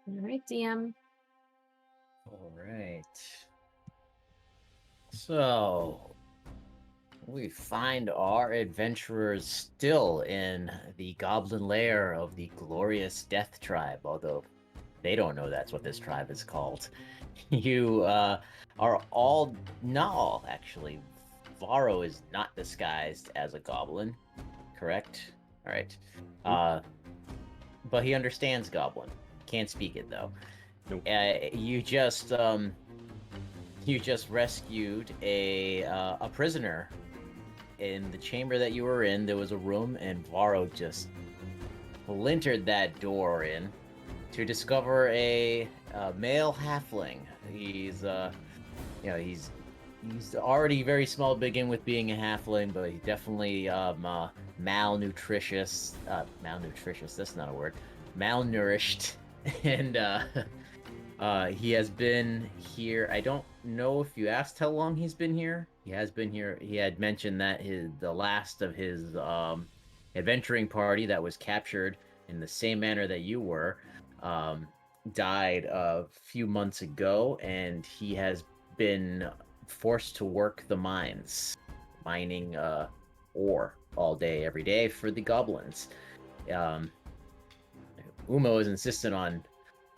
All right, DM. All right. So we find our adventurers still in the goblin lair of the glorious Death Tribe, although they don't know that's what this tribe is called. You are all, not all actually. Varo is not disguised as a goblin, correct? All right. Nope. But he understands goblin. Can't speak it though. Nope. You just rescued a prisoner in the chamber that you were in. There was a room, and Varo just splintered that door in to discover a male halfling. He's already very small to begin with, being a halfling, but he's definitely malnutritious. Malnutritious. That's not a word. Malnourished, and he has been here. I don't know if you asked how long he's been here. He has been here. He had mentioned that the last of his adventuring party that was captured in the same manner that you were died a few months ago, and he has been forced to work the mines, mining ore all day, every day for the goblins. Umo is insistent on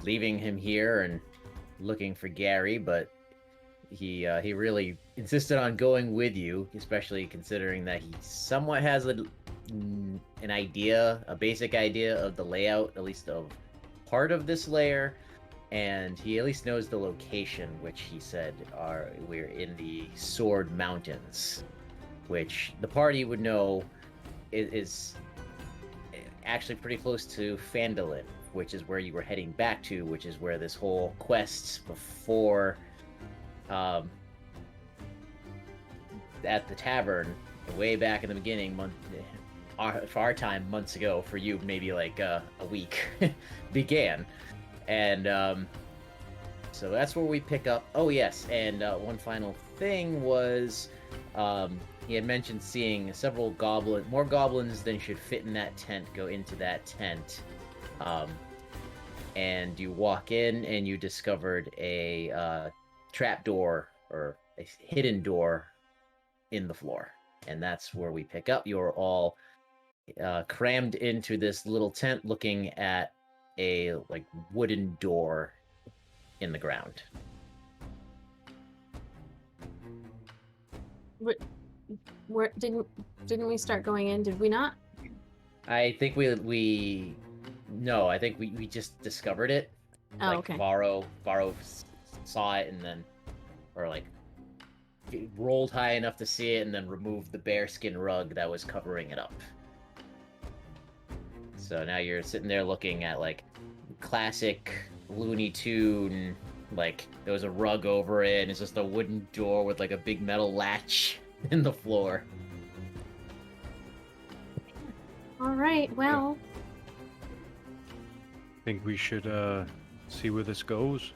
leaving him here and looking for Gary, but he really insisted on going with you, especially considering that he somewhat has an idea, a basic idea of the layout, at least of part of this layer, and he at least knows the location, which he said we're in the Sword Mountains, which the party would know is actually pretty close to Phandalin, which is where you were heading back to, which is where this whole quest before at the tavern way back in the beginning, for our time, months ago, for you maybe like a week, began. And so that's where we pick up. Oh yes, and one final thing was he had mentioned seeing more goblins than should fit in that tent go into that tent. And you walk in and you discovered a trap door, or a hidden door in the floor. And that's where we pick up. You're all crammed into this little tent looking at a wooden door in the ground. Where didn't we start going in? Did we not? I think we no, I think we just discovered it. Oh, okay. Varo saw it, and then, or rolled high enough to see it, and then removed the bearskin rug that was covering it up. So now you're sitting there looking at classic Looney Tune, there was a rug over it, and it's just a wooden door with a big metal latch in the floor. All right. Well, Think we should see where this goes?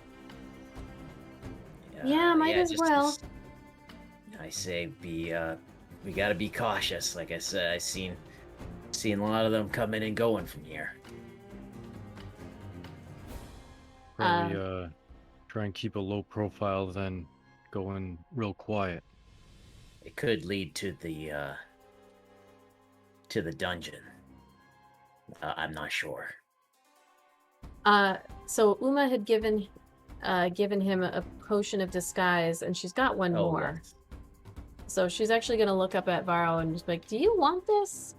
Yeah, might as well. I say we gotta be cautious. Like I said, I've seen a lot of them coming and going from here. Probably try and keep a low profile, then going real quiet. It could lead to the dungeon. I'm not sure. So Uma had given him a potion of disguise, and she's got one more. Yes. So she's actually gonna look up at Varo and just be like, "Do you want this?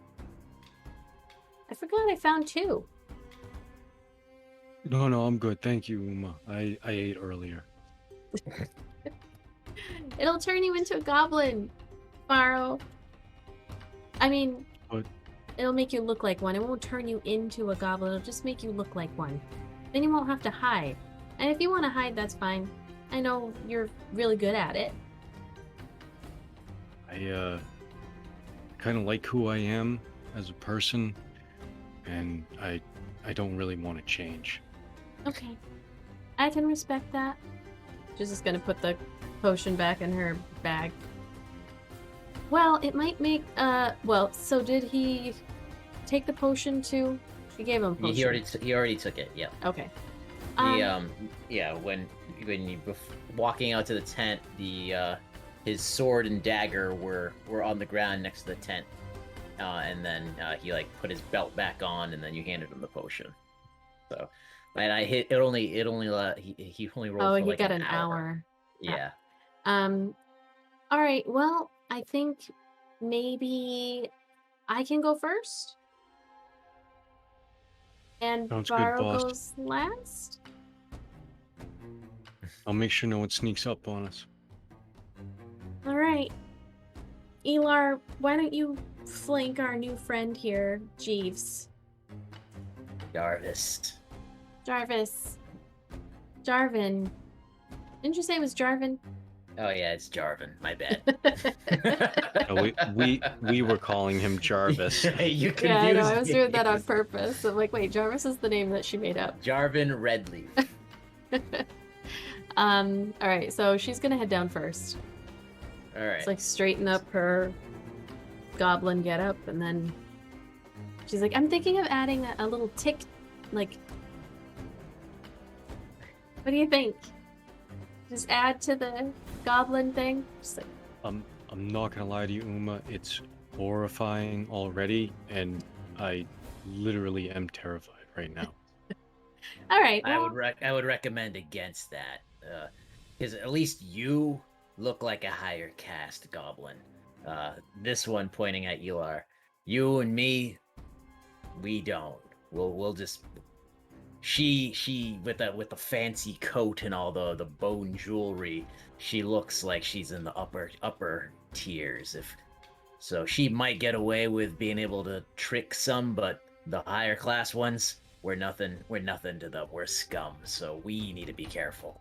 I forgot I found two." No, I'm good. Thank you, Uma. I ate earlier. It'll turn you into a goblin, Varo. I mean, What? it'll make you look like one. It won't turn you into a goblin. It'll just make you look like one. Then you won't have to hide. And if you want to hide, that's fine. I know you're really good at it. I kind of like who I am as a person, and I don't really want to change. Okay. I can respect that. She's just gonna put the potion back in her bag. Well, it might make, so did he take the potion too? She gave him a potion. He already took it, yeah. Okay. Yeah, when walking out to the tent, his sword and dagger were on the ground next to the tent, and then he like put his belt back on, and then you handed him the potion. So, and I hit it only he only rolled Oh, for he like got an an hour. hour. Yeah. All right. Well, I think maybe I can go first, and Sounds good, Varo boss. goes last. I'll make sure no one sneaks up on us. All right. Elar, why don't you flank our new friend here, Jeeves? Jarvis. Jarvis. Jarvin. Didn't you say it was Jarvin? Oh yeah, it's Jarvin. My bad. No, we were calling him Jarvis. You confused Yeah, I know. I was me. doing that on purpose. I'm like, wait, Jarvis is the name that she made up. Jarvin Redleaf. All right, so she's gonna head down first. All right. It's like straighten up her goblin getup, and then she's like, I'm thinking of adding a little tick, like, what do you think? Just add to the goblin thing? Just like, I'm not gonna lie to you, Uma. It's horrifying already, and I literally am terrified right now. all right, I well, would recommend against that, because at least you look like a higher caste goblin. This one pointing at Elar. You and me, we don't. We'll just. She with the fancy coat and all the bone jewelry, she looks like she's in the upper tiers. If so, she might get away with being able to trick some, but the higher class ones, we're nothing to them. We're scum, so we need to be careful.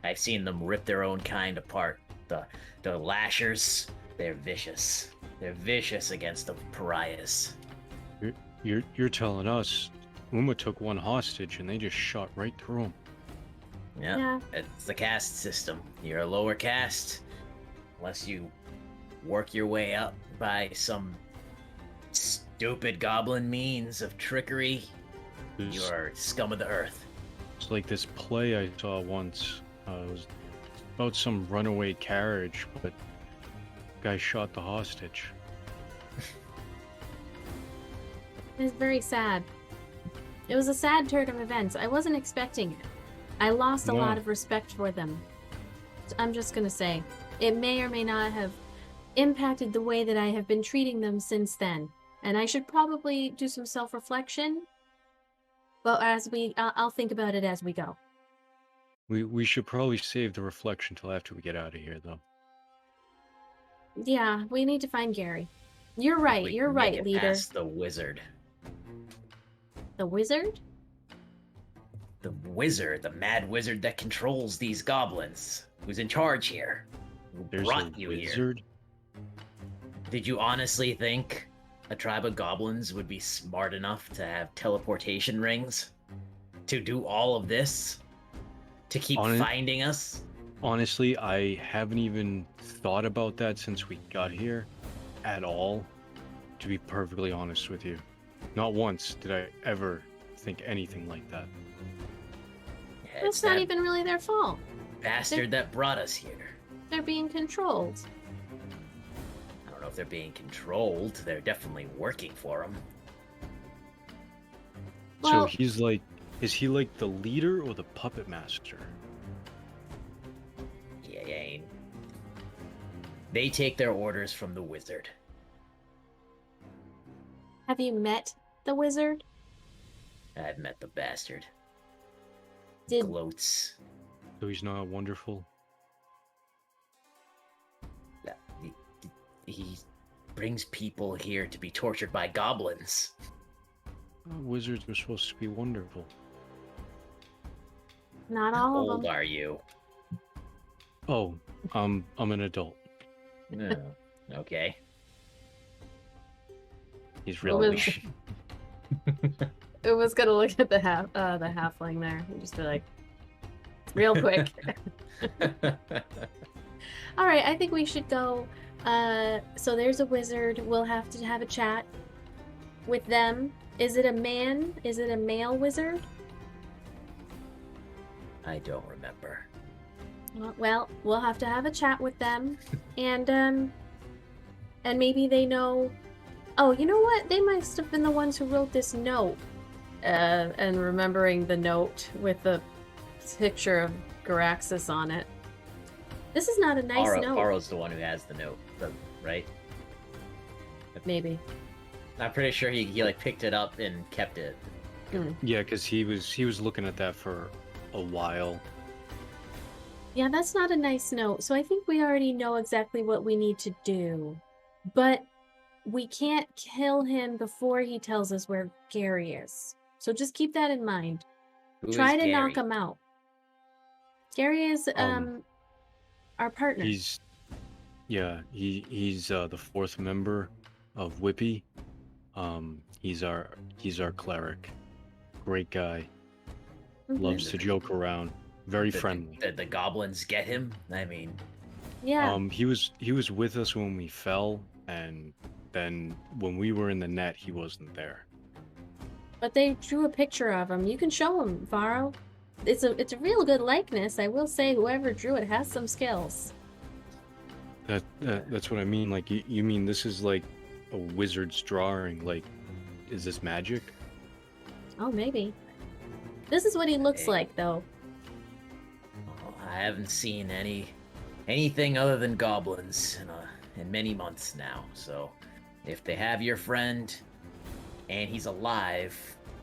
I've seen them rip their own kind apart. The lashers, they're vicious. They're vicious against the pariahs. You're telling us Uma took one hostage and they just shot right through him. Yeah, it's the caste system. You're a lower caste, unless you work your way up by some stupid goblin means of trickery. You're scum of the earth. It's like this play I saw once. It was about some runaway carriage, but guy shot the hostage. it's very sad. It was a sad turn of events. I wasn't expecting it. I lost a No. lot of respect for them. I'm just gonna say, it may or may not have impacted the way that I have been treating them since then. And I should probably do some self-reflection. But I'll think about it as we go. We should probably save the reflection till after we get out of here, though. Yeah, we need to find Gary. You're We right, can you're make right, it leader. past the wizard. The wizard? The wizard, the mad wizard that controls these goblins, who's in charge here, who There's brought a you here. wizard. Did you honestly think a tribe of goblins would be smart enough to have teleportation rings? To do all of this? To keep finding us? Honestly, I haven't even thought about that since we got here at all, to be perfectly honest with you. Not once did I ever think anything like that. Yeah, That's not even really their fault. bastard that brought us here. They're being controlled. I don't know if they're being controlled. They're definitely working for him. Well, So he's like, is he like the leader or the puppet master? Yeah. They take their orders from the wizard. have you met the wizard? I've met the bastard. Did Gloats. So he's not wonderful. He brings people here to be tortured by goblins. Wizards are supposed to be wonderful. not How all of old them? are you? Oh, I'm an adult. No. Okay. He's Well, really. It was gonna look at the halfling there and just be like, real quick. All right, I think we should go. So there's a wizard. We'll have to have a chat with them. Is it a man? Is it a male wizard? I don't remember. Well, we'll have to have a chat with them, and maybe they know. Oh, you know what? They must have been the ones who wrote this note. And remembering the note with the picture of Garaxis on it. This is not a nice note. Varo's the one who has the note, right? Maybe. I'm pretty sure he like picked it up and kept it. Yeah, because he was looking at that for a while. Yeah, that's not a nice note. So I think we already know exactly what we need to do. But we can't kill him before he tells us where Gary is. So just keep that in mind. Try to knock him out. Gary is our partner. He's the fourth member of Whippy. He's our cleric. Great guy. Loves to joke around. Very friendly. Did the goblins get him? I mean, yeah. He was with us when we fell, and then when we were in the net, he wasn't there. But they drew a picture of him. You can show him, Varo. It's a real good likeness. I will say, whoever drew it has some skills. That's what I mean. Like, you mean this is like a wizard's drawing? Like, is this magic? Oh, maybe. This is what he looks like, though. I haven't seen anything other than goblins in many months now. So, if they have your friend and he's alive,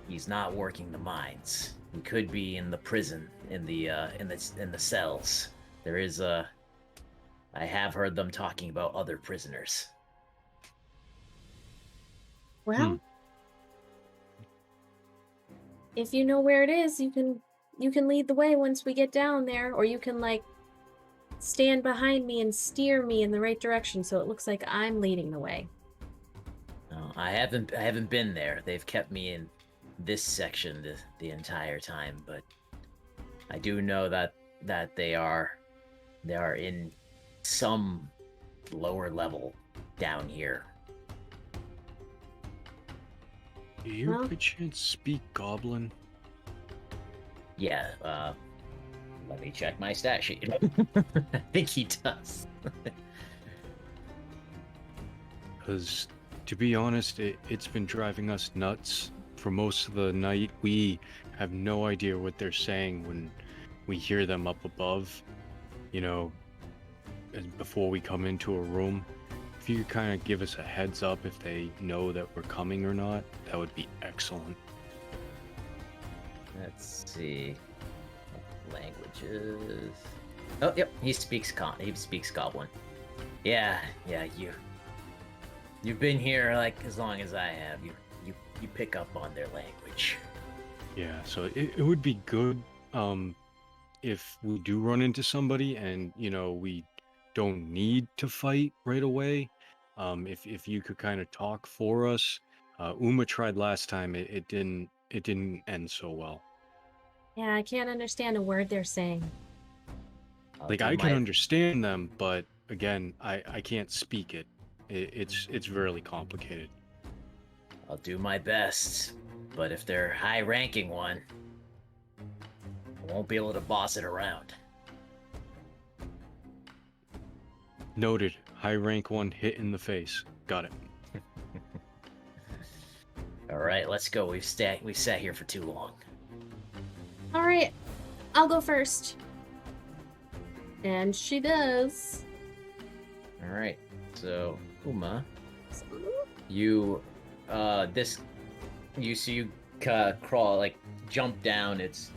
he's not working the mines. He could be in the prison, in the cells. There is I have heard them talking about other prisoners. Well, if you know where it is, you can lead the way once we get down there, or you can like stand behind me and steer me in the right direction so it looks like I'm leading the way. No, I haven't been there. They've kept me in this section the entire time, but I do know that they are in some lower level down here. Do you by chance speak Goblin? Yeah, let me check my stat sheet. I think he does. Because, to be honest, it's been driving us nuts for most of the night. We have no idea what they're saying when we hear them up above, you know, and before we come into a room. If you could kind of give us a heads up if they know that we're coming or not, that would be excellent. Let's see. Languages. Oh, yep. He speaks Goblin. Yeah. You've been here like as long as I have. You pick up on their language. Yeah. So it would be good, if we do run into somebody and we don't need to fight right away. If you could kind of talk for us. Uma tried last time. It didn't end so well. Yeah, I can't understand a word they're saying. Like, I can understand them, but again, I can't speak it. It's really complicated. I'll do my best, but if they're high-ranking one, I won't be able to boss it around. Noted. High rank one hit in the face. Got it. All right, let's go. We've sat here for too long. All right, I'll go first. And she does. All right. So, Uma, you crawl, like jump down. It's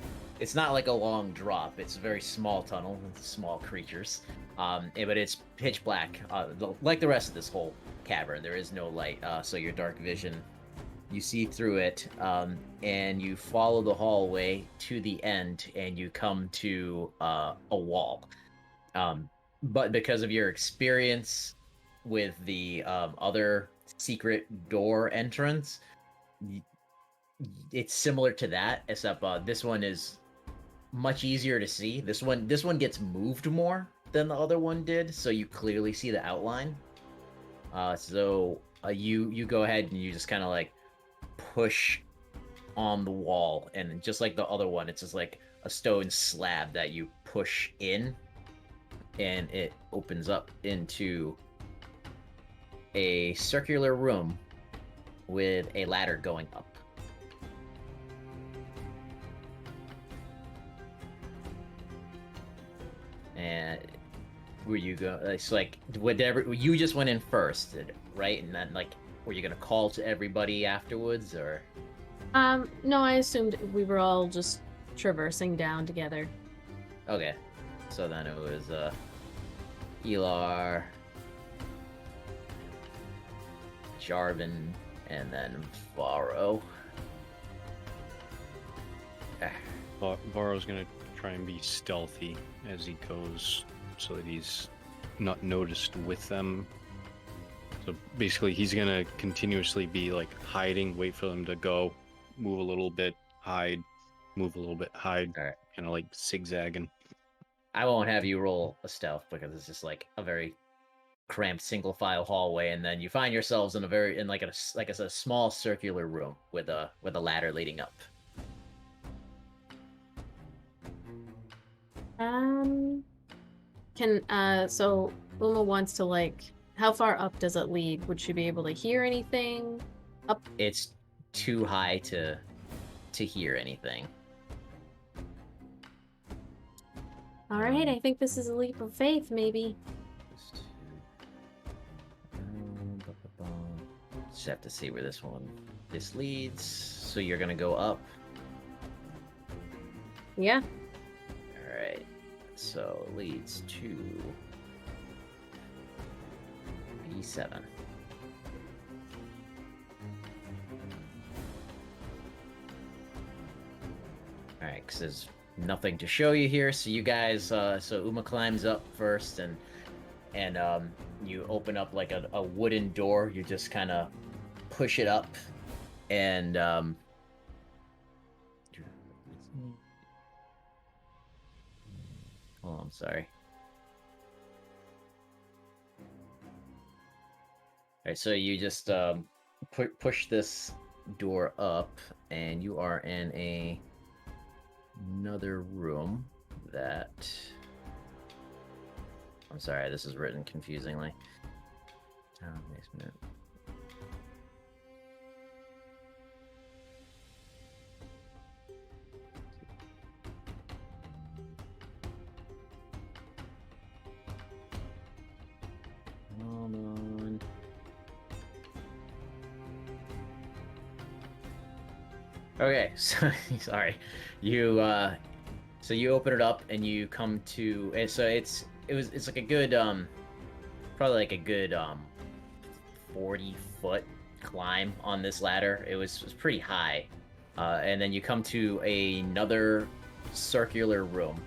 not like a long drop. It's a very small tunnel with small creatures. But it's pitch black, like the rest of this whole cavern. There is no light, so your dark vision, you see through it, and you follow the hallway to the end, and you come to a wall. But because of your experience with the other secret door entrance, it's similar to that, except this one is much easier to see. This one gets moved more than the other one did, so you clearly see the outline. So you go ahead and you just kind of like push on the wall, and just like the other one, it's just like a stone slab that you push in, and it opens up into a circular room with a ladder going up. And were you go? It's like whatever you just went in first, right? And then like, were you gonna call to everybody afterwards, or? No, I assumed we were all just traversing down together. Okay, so then it was Elar, Jarvan, and then Varo. Varo's gonna try and be stealthy as he goes, so that he's not noticed with them. So basically, he's gonna continuously be like hiding, wait for them to go, move a little bit, hide, move a little bit, hide, All right. kind of like zigzagging. I won't have you roll a stealth because it's just like a very cramped single file hallway, and then you find yourselves in a small circular room with a ladder leading up. So Uma wants to like, how far up does it lead? Would she be able to hear anything? Up. It's too high to hear anything. All right, I think this is a leap of faith, maybe. Just have to see where this leads. So you're gonna go up. Yeah. All right. So it leads to B7. All right, because there's nothing to show you here. So you guys, so Uma climbs up first, and you open up like a wooden door. You just kind of push it up, and oh, I'm sorry. All right, so you just push this door up, and you are in another room that... I'm sorry, this is written confusingly. Basement. Hold on. Okay, so sorry. So you open it up and you come to, and so it's like a good probably like a good 40-foot climb on this ladder. It was pretty high. And then you come to another circular room.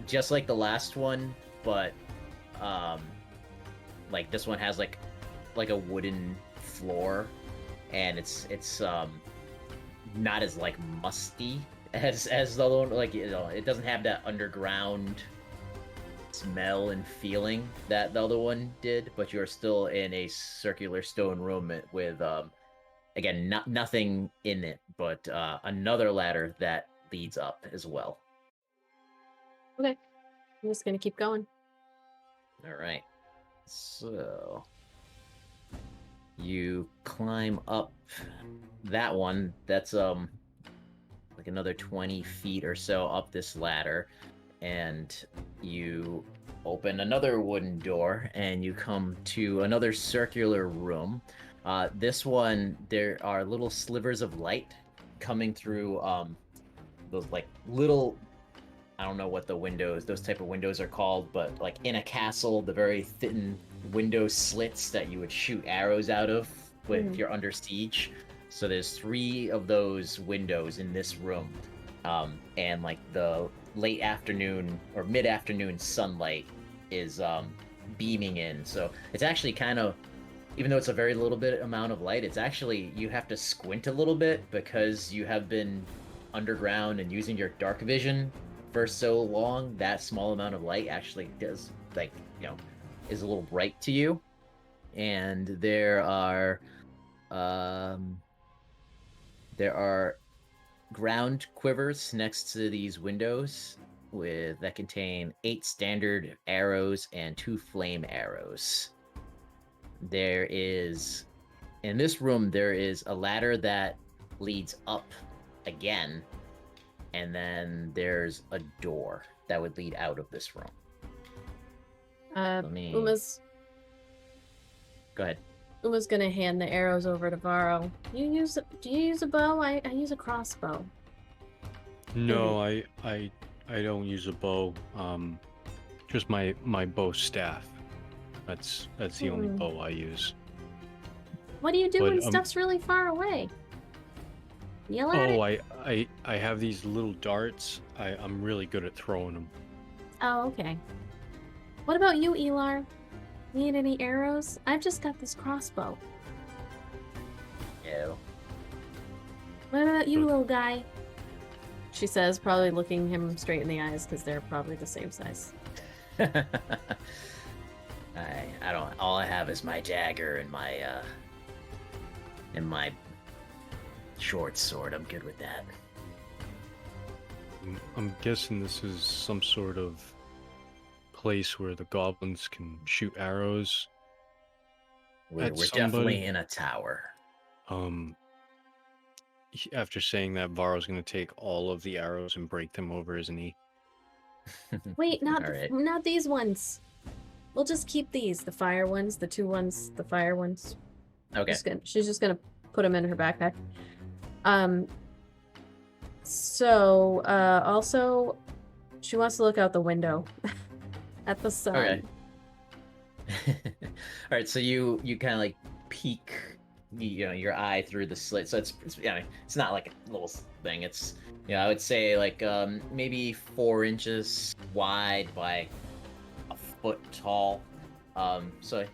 Just like the last one, but like this one has like a wooden floor, and it's not as like musty as the other one. Like, you know, it doesn't have that underground smell and feeling that the other one did, but you're still in a circular stone room with again, nothing in it, but another ladder that leads up as well. Okay. I'm just gonna keep going. All right. So you climb up that one. That's like another 20 feet or so up this ladder, and you open another wooden door and you come to another circular room. This one, there are little slivers of light coming through those like little, I don't know what those type of windows are called, but like in a castle, the very thin window slits that you would shoot arrows out of if you're under siege. So there's 3 of those windows in this room, and like the late afternoon or mid-afternoon sunlight is beaming in. So it's actually kind of, even though it's a very little bit amount of light, it's actually, you have to squint a little bit because you have been underground and using your dark vision for so long. That small amount of light actually does, like, you know, is a little bright to you. And there are There are ground quivers next to these windows that contain 8 standard arrows and 2 flame arrows. There is in this room there is a ladder that leads up again, and then there's a door that would lead out of this room. Let me go ahead. Uma's gonna hand the arrows over to Varo. Do you use a bow? I use a crossbow. No, I don't use a bow. Just my bow staff. That's the only bow I use. What do you do But, when stuff's really far away? Yell at it? I have these little darts. I'm really good at throwing them. Oh, okay. What about you, Elar? Need any arrows? I've just got this crossbow. Ew. What about you, little guy? She says, probably looking him straight in the eyes because they're probably the same size. I don't. All I have is my dagger and my short sword. I'm good with that. I'm guessing this is some sort of place where the goblins can shoot arrows. We're At definitely in a tower. After saying that, Varo's going to take all of the arrows and break them over, isn't he? Wait, Alright. not these ones. We'll just keep these. The fire ones, the 2 ones, the fire ones. Okay. She's just gonna put them in her backpack. Also, she wants to look out the window at the sun. Okay. All right, so you kind of like peek, your eye through the slit. So it's not like a little thing. It's I would say like maybe 4 inches wide by a foot tall. So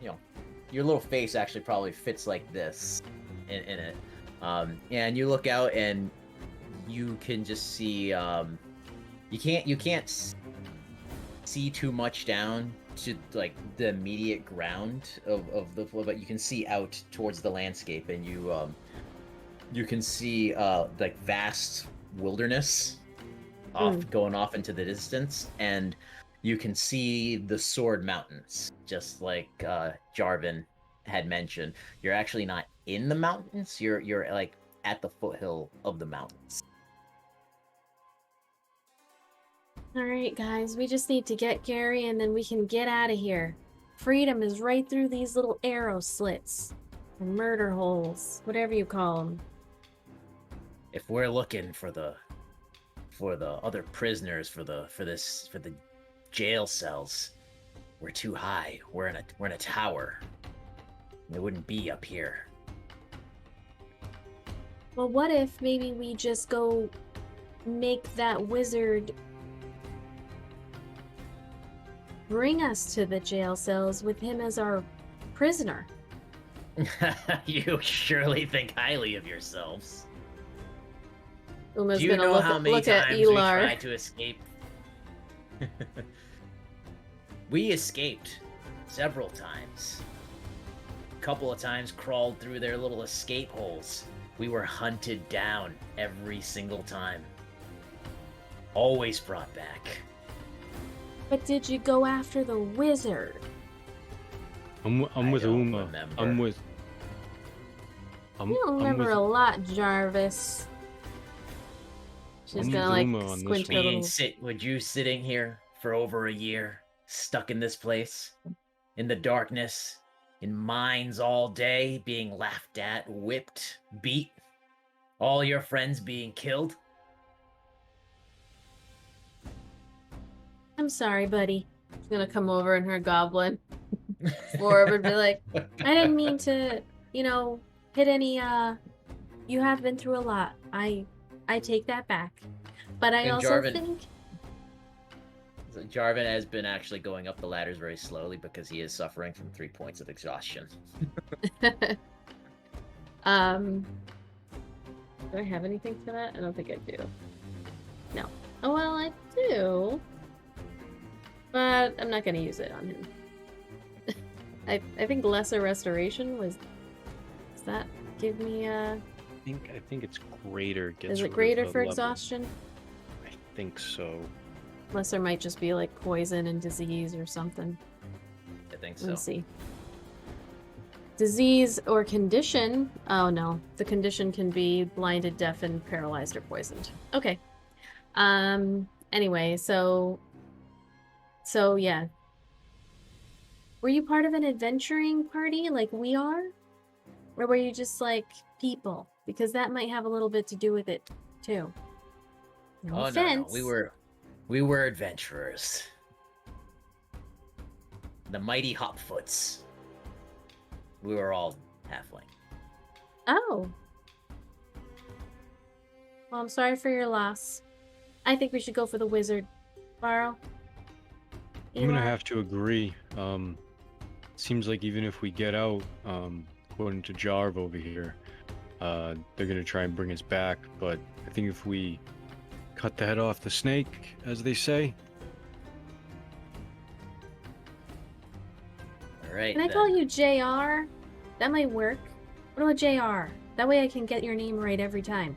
your little face actually probably fits like this in it. And you look out and you can just see you can't see too much down to like the immediate ground of the floor, but you can see out towards the landscape, and you can see like vast wilderness going off into the distance, and you can see the Sword Mountains, just like Jarvan had mentioned. You're actually not in the mountains, you're like at the foothill of the mountains. Alright, guys, we just need to get Gary and then we can get out of here. Freedom is right through these little arrow slits. Or murder holes, whatever you call them. If we're looking for the other prisoners for the jail cells, we're too high. We're in a tower. They wouldn't be up here. Well, what if maybe we just go make that wizard bring us to the jail cells with him as our prisoner? You surely think highly of yourselves. Uma's Do you gonna know look, how many look at times we Elar. tried to escape? We escaped several times. A couple of times crawled through their little escape holes. We were hunted down every single time. Always brought back. But did you go after the wizard? I'm with don't Uma. remember. You You don't remember a lot, Jarvis. She's I'm gonna with like Uma on this squint her one. little... Would you sitting here for over a year, stuck in this place, in the darkness, in mines all day, being laughed at, whipped, beat, all your friends being killed? I'm sorry, buddy. She's gonna come over in her goblin form and be like, I didn't mean to, hit any, you have been through a lot. I take that back. But I And also Jarvan- think... So Jarvan has been actually going up the ladders very slowly because he is suffering from 3 points of exhaustion. Do I have anything for that? I don't think I do. No. Oh, well, I do. But I'm not going to use it on him. I think Lesser Restoration was... Is that Give me a. I think it's greater. Gets Is rid it of greater the for level. exhaustion? I think so. Unless there might just be like poison and disease or something. I think Let me so. see. Disease or condition. Oh no, the condition can be blinded, deafened, paralyzed, or poisoned. Okay. Anyway, so yeah. Were you part of an adventuring party like we are? Or were you just like people? Because that might have a little bit to do with it too. No Oh offense. no. We were adventurers. The mighty Hopfoots. We were all halfling. Oh. Well, I'm sorry for your loss. I think we should go for the wizard. Varo? I'm gonna Elar? have to agree. Seems like even if we get out, according to Jarv over here, they're gonna try and bring us back. But I think if we cut the head off the snake, as they say. All right. Can I then. call you JR? That might work. What about JR? That way I can get your name right every time.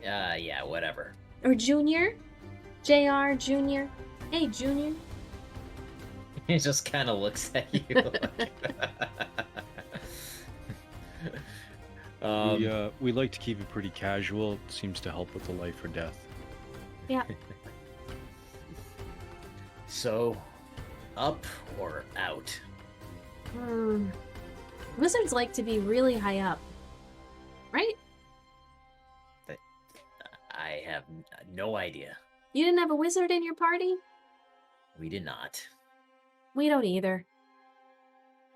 Yeah, whatever. Or Junior? JR, Junior? Hey, Junior. He just kind of looks at you. We like to keep it pretty casual. It seems to help with the life or death. Yeah. So, up or out? Wizards like to be really high up. Right? I have no idea. You didn't have a wizard in your party? We did not. We don't either.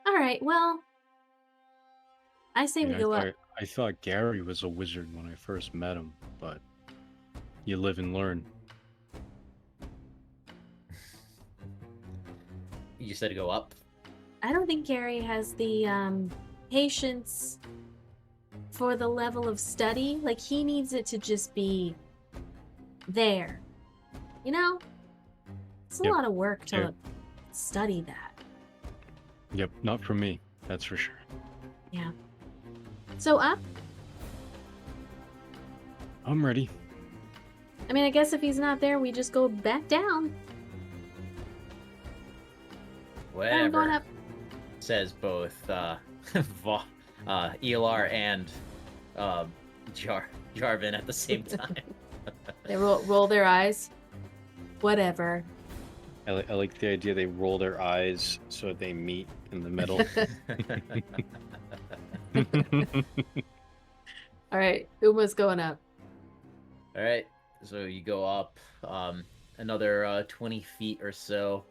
Alright, well. I say we go up. I thought Gary was a wizard when I first met him, but you live and learn. You said to go up? I don't think Gary has the patience for the level of study. Like, he needs it to just be there. You know? It's a Yep. lot of work to Yep. study that. Yep, not for me, that's for sure. Yeah. So up? I'm ready. I mean, I guess if he's not there, we just go back down. Whatever. I'm going up. Says both Elar and Jarvin at the same time. They roll their eyes. Whatever. I like the idea they roll their eyes so they meet in the middle. All right, Uma's going up. All right, so you go up another 20 feet or so,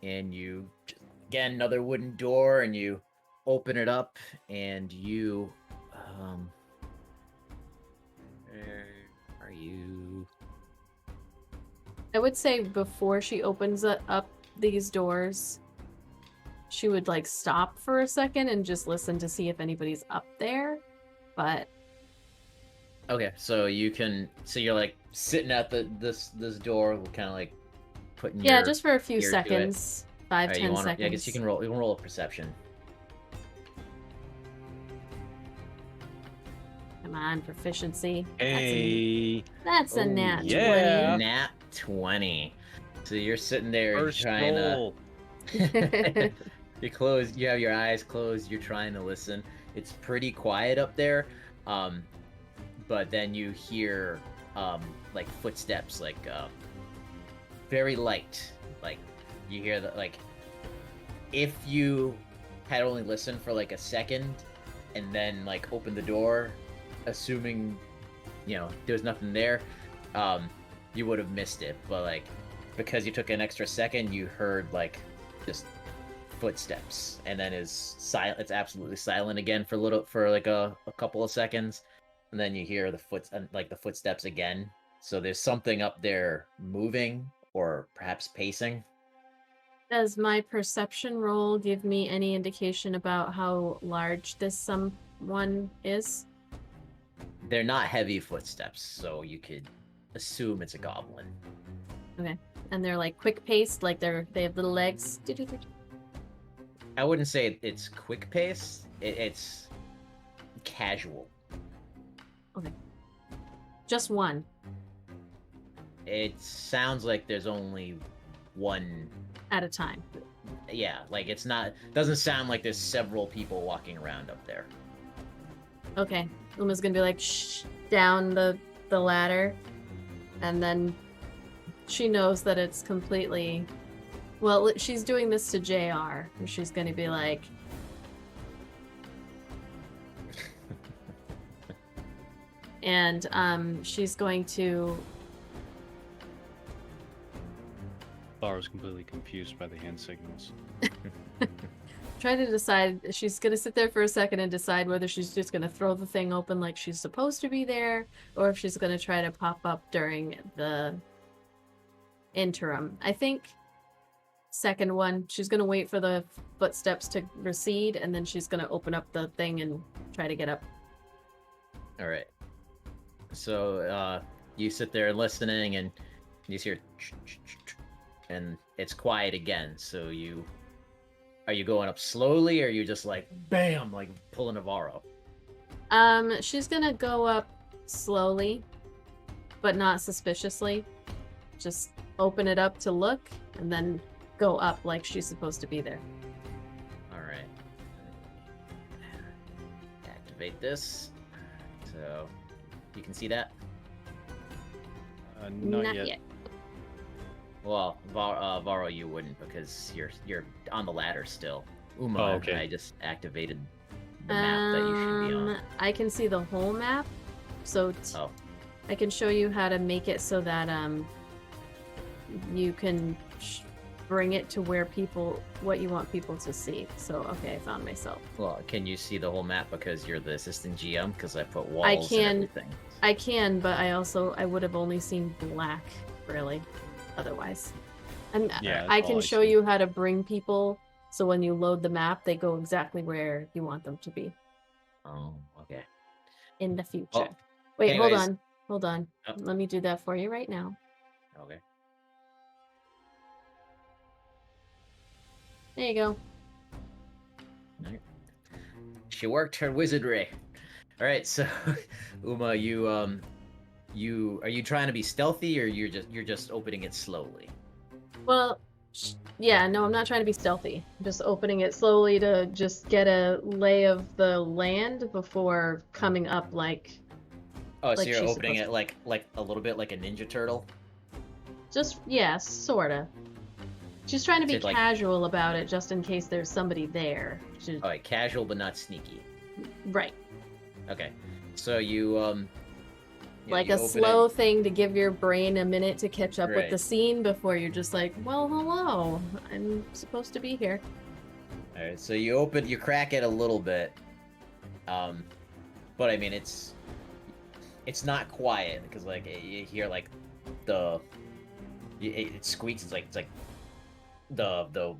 and you again another wooden door, and you open it up, and you where are you? I would say before she opens up these doors, she would like stop for a second and just listen to see if anybody's up there. But Okay, so you're like sitting at this door, kind of like putting yeah, your just for a few ear to it. seconds, 5, Alright, 10 seconds. I guess you can roll a perception. Come on, proficiency. Hey, That's a Oh, nat yeah. Nat 20. So you're sitting there first trying roll. to you have your eyes closed, you're trying to listen. It's pretty quiet up there. But then you hear like footsteps, like very light. Like you hear that, like if you had only listened for like a second and then like opened the door, assuming there was nothing there, you would have missed it. But like because you took an extra second, you heard like just footsteps, and then it's absolutely silent again for a couple of seconds, and then you hear the footsteps again. So there's something up there moving, or perhaps pacing. Does my perception roll give me any indication about how large this someone is? They're not heavy footsteps, so you could assume it's a goblin. Okay. And they're like quick paced, like they have little legs. I wouldn't say it's quick pace. It's casual. Just one. It sounds like there's only one. At a time. Yeah, like it's not. Doesn't sound like there's several people walking around up there. Okay. Uma's gonna be like, shh, down the ladder. And then she knows that it's completely... Well, she's doing this to JR. And she's gonna be like... And she's going to... Varo's completely confused by the hand signals. try to decide. She's gonna sit there for a second and decide whether she's just gonna throw the thing open like she's supposed to be there, or if she's gonna try to pop up during the interim. I think second one, she's gonna wait for the footsteps to recede, and then she's gonna open up the thing and try to get up. All right. So you sit there listening, and you just hear, and it's quiet again. So are you going up slowly, or are you just like bam, like pulling a Varo? She's gonna go up slowly, but not suspiciously. Just open it up to look, and then go up like she's supposed to be there. All right. Activate this. So you can see that. Not yet. Well, Varo, you wouldn't because you're on the ladder still. Uma, Oh, okay. I just activated the map that you should be on. I can see the whole map, so Oh, I can show you how to make it so that you can bring it to where what you want people to see. So okay, I found myself. well, can you see the whole map because you're the assistant GM? Because I put walls and can. everything. I can, but I would have only seen black, really. Otherwise, and Yeah, I that's all can I show see. you how to bring people so when you load the map, they go exactly where you want them to be Oh, okay. in the future. Oh, Wait, anyways. hold on. Oh. Let me do that for you right now. Okay. There you go. She worked her wizardry. All right, so Uma, are you trying to be stealthy, or you're just opening it slowly? Well, yeah, no, I'm not trying to be stealthy. I'm just opening it slowly to just get a lay of the land before coming up like Oh, so Like you're she's opening it supposed like a little bit like a Ninja Turtle? just, yeah, sorta. She's trying to be Did, like- casual about it just in case there's somebody there. All right, casual but not sneaky. Right. Okay, so you Like you a open slow it. thing to give your brain a minute to catch up with the Right. scene before you're just like, well, hello, I'm supposed to be here. All right, so you crack it a little bit, but I mean it's not quiet because like you hear like it squeaks. It's like the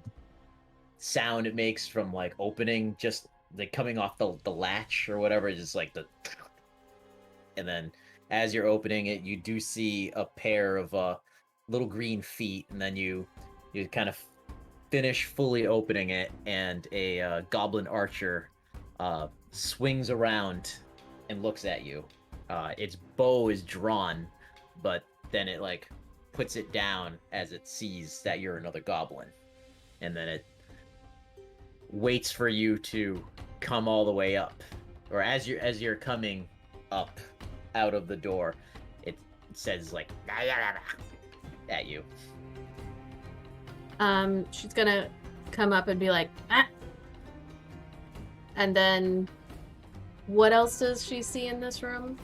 sound it makes from like opening, just like coming off the latch or whatever, is just like and then as you're opening it, you do see a pair of little green feet, and then you kind of finish fully opening it, and a goblin archer swings around and looks at you. Its bow is drawn, but then it like puts it down as it sees that you're another goblin, and then it waits for you to come all the way up, or as you're coming up out of the door, it says like at you. She's gonna come up and be like, ah! And then, what else does she see in this room?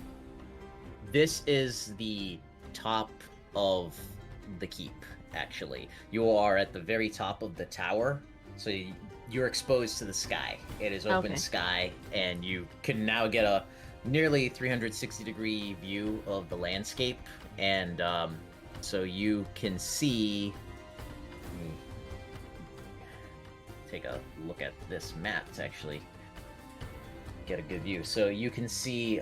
This is the top of the keep, actually. You are at the very top of the tower, so you're exposed to the sky. It is open Okay. sky, and you can now get a nearly 360-degree view of the landscape, and so you can see... Take a look at this map to actually get a good view. So you can see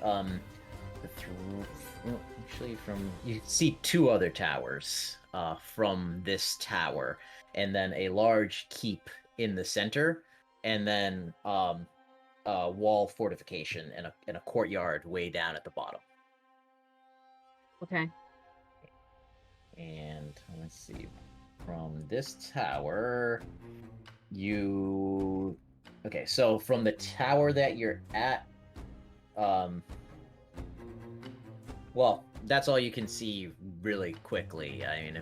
you can see two other towers from this tower, and then a large keep in the center, and then wall fortification and a courtyard way down at the bottom. Okay. And let's see, from this tower, you okay? So from the tower that you're at, well, that's all you can see really quickly. I mean,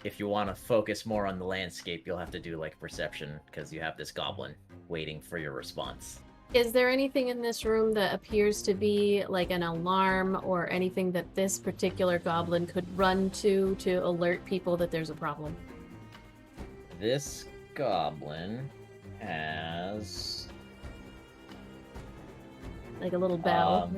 if you want to focus more on the landscape, you'll have to do like perception because you have this goblin waiting for your response. Is there anything in this room that appears to be like an alarm or anything that this particular goblin could run to alert people that there's a problem? This goblin has Like a little bell?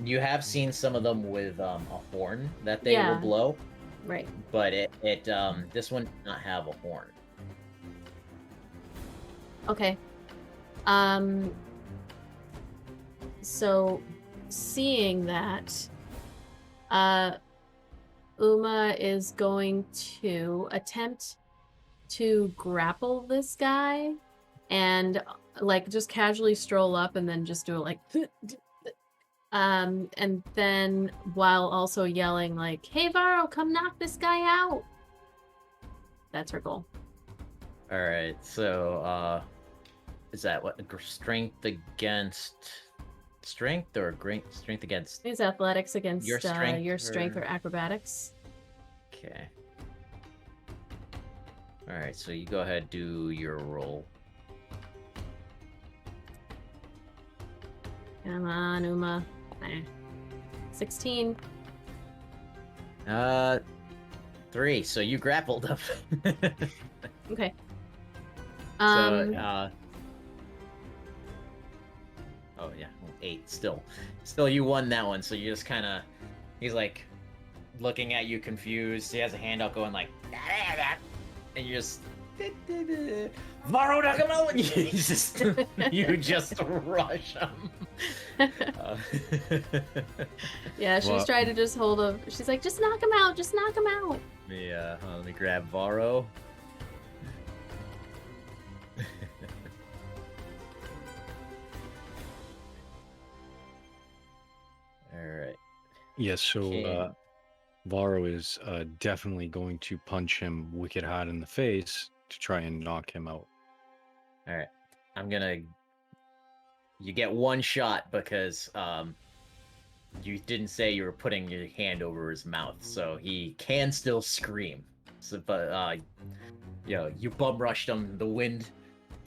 you have seen some of them with a horn that they will Yeah. blow, Right. but this one does not have a horn. Okay. So seeing that, Uma is going to attempt to grapple this guy and like just casually stroll up and then just do it like and then while also yelling like, "Hey Varo, come knock this guy out." That's her goal. All right, so is that what strength against strength or strength against? It's athletics against Your strength your strength or- or acrobatics. Okay. All right, so you go ahead, do your roll. Come on, Uma. 16. 3. So you grappled up. Okay. Oh yeah, 8 still. Still you won that one, so you just kind of he's like looking at you confused. He has a hand out going like and you just Varo Nakamo and you just rush him. Yeah, she's Well- trying to just hold him. She's like, just knock him out, just knock him out. Yeah, let me grab Varo. Alright. Yes, so Okay. Varo is definitely going to punch him wicked hard in the face to try and knock him out. Alright. I'm gonna you get one shot because you didn't say you were putting your hand over his mouth, so he can still scream. So but you bum rushed him, the wind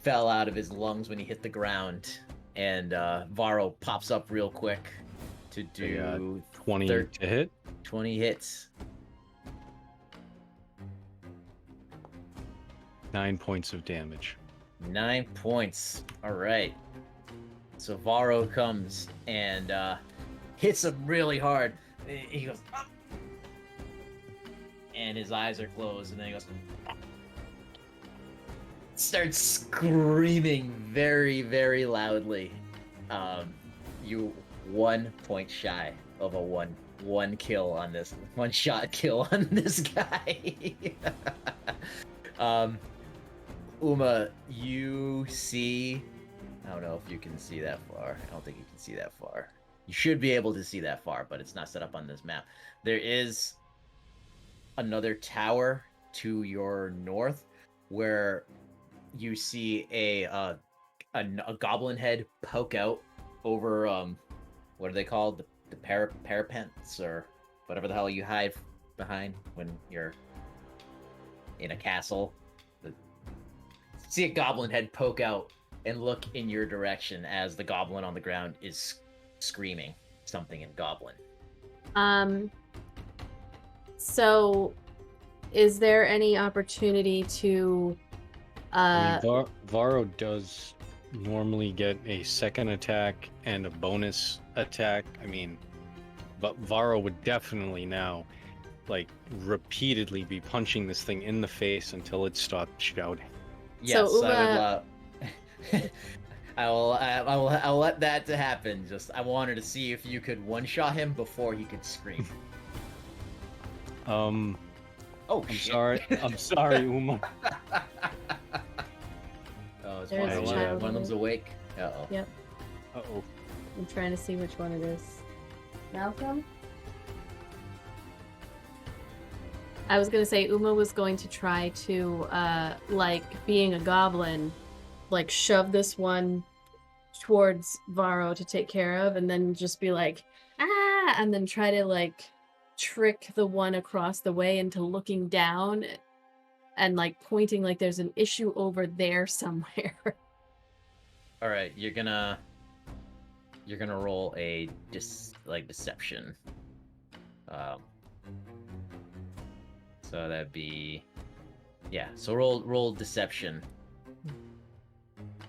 fell out of his lungs when he hit the ground, and Varo pops up real quick to do 20 Third- to hit. 20 hits. 9 points of damage. 9 points. Alright. So Varo comes and hits him really hard. He goes, "Ah!" And his eyes are closed, and then he goes, "Ah!" Starts screaming very, very loudly. You 1 point shy of a one kill on this, one shot kill on this guy. Uma, you see, I don't know if you can see that far. I don't think you can see that far. You should be able to see that far, but it's not set up on this map. There is another tower to your north where you see a goblin head poke out over what are they called, the parapets or whatever the hell you hide behind when you're in a castle. See a goblin head poke out and look in your direction as the goblin on the ground is screaming something in goblin. So is there any opportunity to I mean, Varo does normally get a second attack and a bonus attack. I mean, but Varo would definitely now, like, repeatedly be punching this thing in the face until it stopped shouting. Yes, Uma- I would. I'll let that to happen. Just I wanted to see if you could one shot him before he could scream. Oh, Oh, I'm shit. sorry. I'm sorry, Uma. Oh, is There's a one child of them's here. awake. Uh-oh. Yep. Uh-oh. I'm trying to see which one it is. Malcolm? I was gonna say Uma was going to try to, like, being a goblin, like, shove this one towards Varo to take care of, and then just be like, ah! And then try to, like, trick the one across the way into looking down and, like, pointing like there's an issue over there somewhere. All right, you're gonna roll a deception. So that'd be, yeah. So roll deception.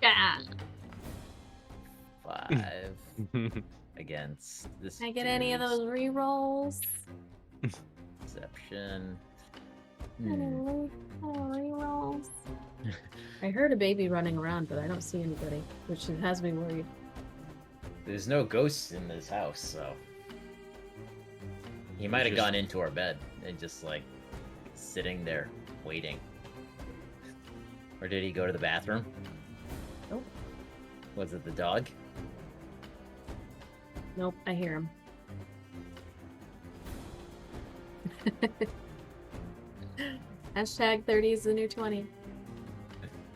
Ah! 5 against this. Can I get any of dude's those re-rolls? Deception. Any re-rolls? I heard a baby running around, but I don't see anybody, which has me worried. There's no ghosts in this house, so he might have Just- gone into our bed and just like sitting there waiting. Or did he go to the bathroom? Nope. Was it the dog? Nope, I hear him. Hashtag 30 is the new 20.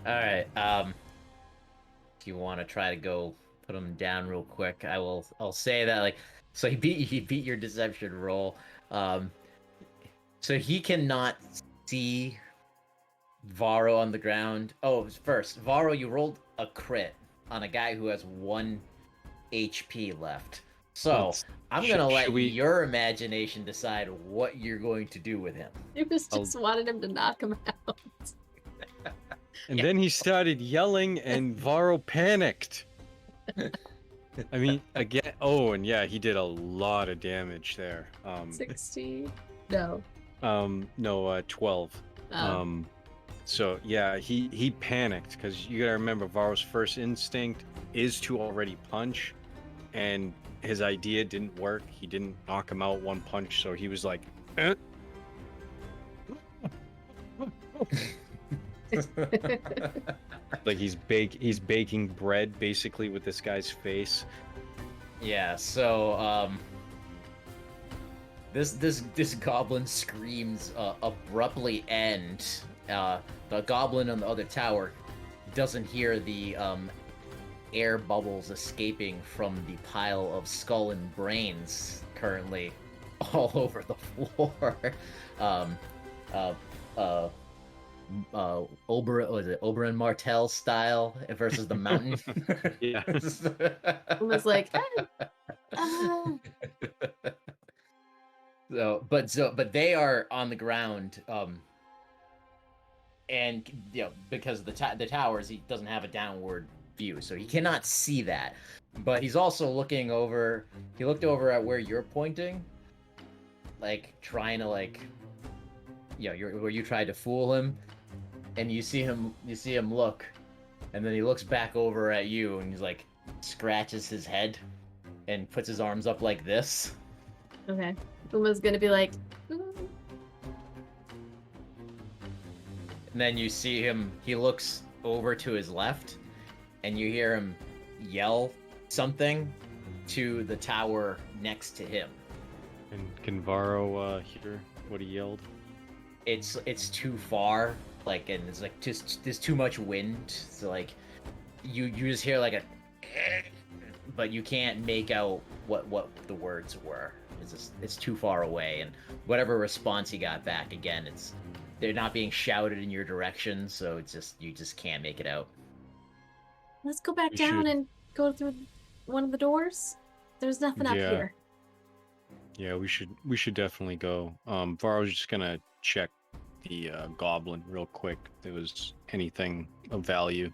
All right. If you want to try to go put him down real quick, I'll say that like so he beat your deception roll. So he cannot see Varo on the ground. Oh, first, Varo, you rolled a crit on a guy who has 1 HP left. So I'm gonna let your imagination decide what you're going to do with him. It was just wanted him to knock him out. And then he started yelling, and Varo panicked. I mean, again. Oh, and yeah, he did a lot of damage there. 60? No. No, 12. Oh. So yeah, he panicked because you gotta remember Varo's first instinct is to already punch, and his idea didn't work. He didn't knock him out one punch, so he was like, eh. Like he's baking bread basically with this guy's face. Yeah, so this goblin screams abruptly end. The goblin on the other tower doesn't hear the air bubbles escaping from the pile of skull and brains currently all over the floor. Oberyn Martell style versus the mountain. Yeah. It was like, but they are on the ground, and because of the towers, he doesn't have a downward view, so he cannot see that. But he's also looking over. He looked over at where you're pointing, like trying to where you tried to fool him, and you see him look, and then he looks back over at you, and he's like scratches his head, and puts his arms up like this. okay. Uma's gonna be like, And then you see him, he looks over to his left, and you hear him yell something to the tower next to him. And can Varo hear what he yelled? It's too far, like, and it's like just there's too much wind, so like you just hear like a, but you can't make out what the words were. It's too far away, and whatever response he got back, again, they're not being shouted in your direction, so you just can't make it out. let's go back We down should- and go through one of the doors. There's nothing up Yeah. here. Yeah, we should definitely go. Varo's just gonna check the goblin real quick. If there was anything of value.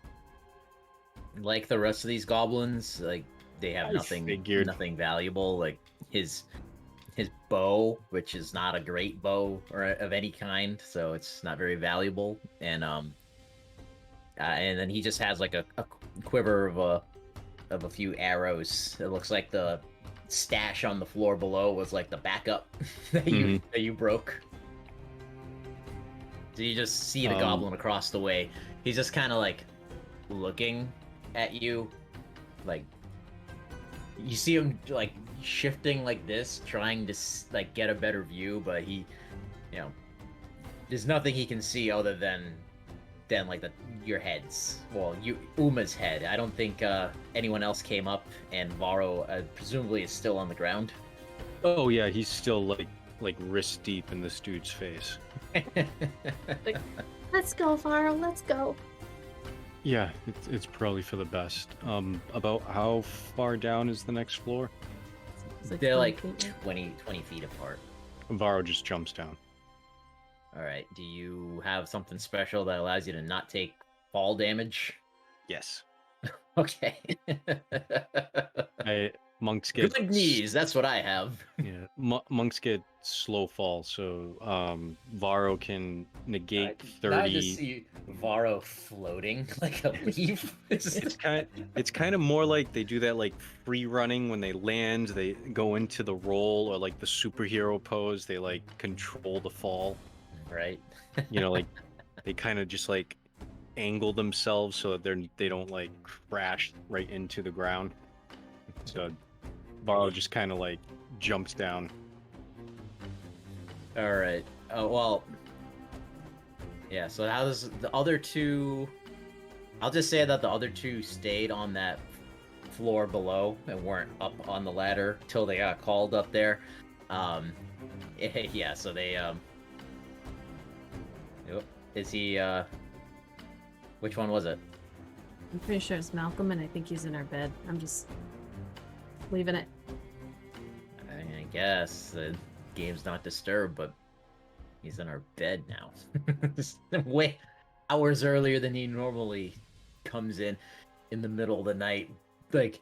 Like the rest of these goblins, like they have I figured. nothing valuable. Like his bow, which is not a great bow or of any kind, so it's not very valuable. And then he just has like a quiver of a few arrows. It looks like the stash on the floor below was like the backup that you broke. So you just see the goblin across the way. He's just kind of like looking at you, like you see him like shifting like this, trying to like get a better view, but he, you know, there's nothing he can see other than like your heads. Well, Uma's head. I don't think anyone else came up, and Varo presumably is still on the ground. Oh yeah, he's still like wrist deep in this dude's face. Let's go, Varo. Let's go. Yeah, it's probably for the best. About how far down is the next floor? It's like They're 20 like feet, yeah. 20 feet apart. Varo just jumps down. All right. Do you have something special that allows you to not take fall damage? Yes. Okay. Monks get Good knees. That's what I have. Yeah, monks get slow fall, so Varo can negate I just 30. see Varo floating like a leaf. It's kind of more like they do that like free running when they land, they go into the roll, or like the superhero pose, they like control the fall. Right. You know, like they kind of just like angle themselves so that they don't like crash right into the ground. So Varo just kind of like jumps down. All right. Oh well. Yeah. So how does the other two? I'll just say that the other two stayed on that floor below and weren't up on the ladder till they got called up there. Yeah. So they Is he? Which one was it? I'm pretty sure it's Malcolm, and I think he's in our bed. I'm just leaving it. I guess the game's not disturbed, but he's in our bed now. Way hours earlier than he normally comes in the middle of the night. Like,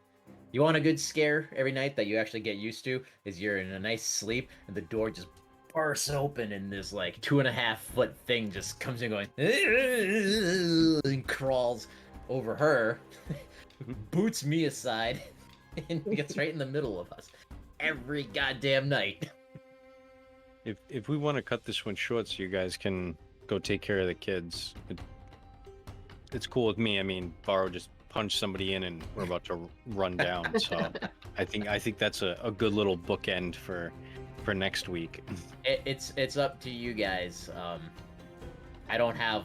you want a good scare every night that you actually get used to? Is you're in a nice sleep and the door just bursts open and this like 2.5-foot thing just comes in going and crawls over her, boots me aside, and gets right in the middle of us every goddamn night. If we want to cut this one short so you guys can go take care of the kids, it's cool with me. I mean, Varo just punched somebody in and we're about to run down. So I think that's a good little bookend for next week. It's up to you guys. I don't have.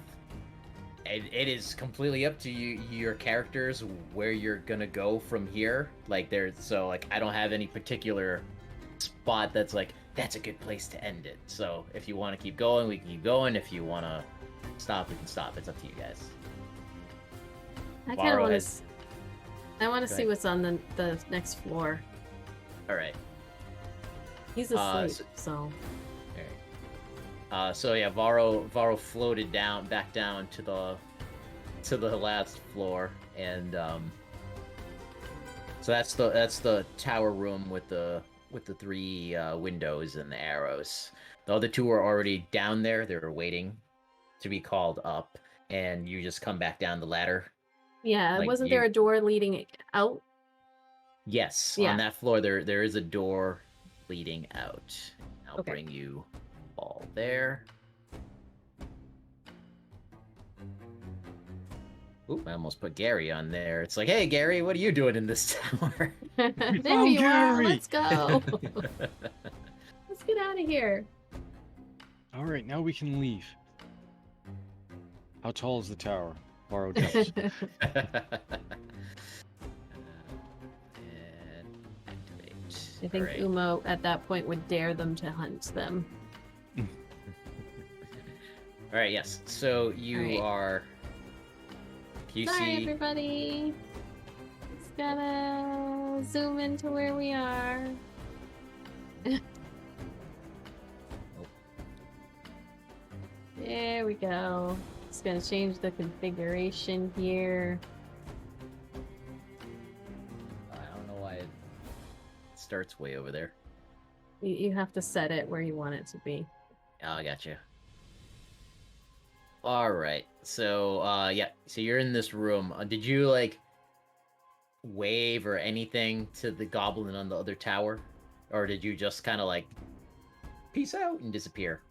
It is completely up to you, your characters, where you're gonna go from here. Like I don't have any particular spot that's like that's a good place to end it. So if you want to keep going, we can keep going. If you want to stop, we can stop. It's up to you guys. I kind of Varo want has- to. I want to Go see ahead. what's on the next floor. All right. He's asleep, so. So yeah, Varo floated back down to the last floor, and so that's the tower room with the 3 windows and the arrows. The other 2 are already down there. They're waiting to be called up, and you just come back down the ladder. Yeah, Like wasn't there a door leading out? Yes, Yeah. on that floor there is a door leading out. I'll Okay. bring you all there. Oop, I almost put Gary on there. It's like, hey Gary, what are you doing in this tower? There found you are. Gary! Let's go. Let's get out of here. All right, now we can leave. How tall is the tower? Varo jumps. And activate. I think Alright. Umo at that point would dare them to hunt them. Alright, yes. So you Alright. are you Sorry, see everybody. Just gotta zoom into where we are. There we go. Just gonna change the configuration here. I don't know why it starts way over there. You have to set it where you want it to be. Oh, I got you. All right. So, yeah. So you're in this room. Did you like wave or anything to the goblin on the other tower, or did you just kind of like peace out and disappear?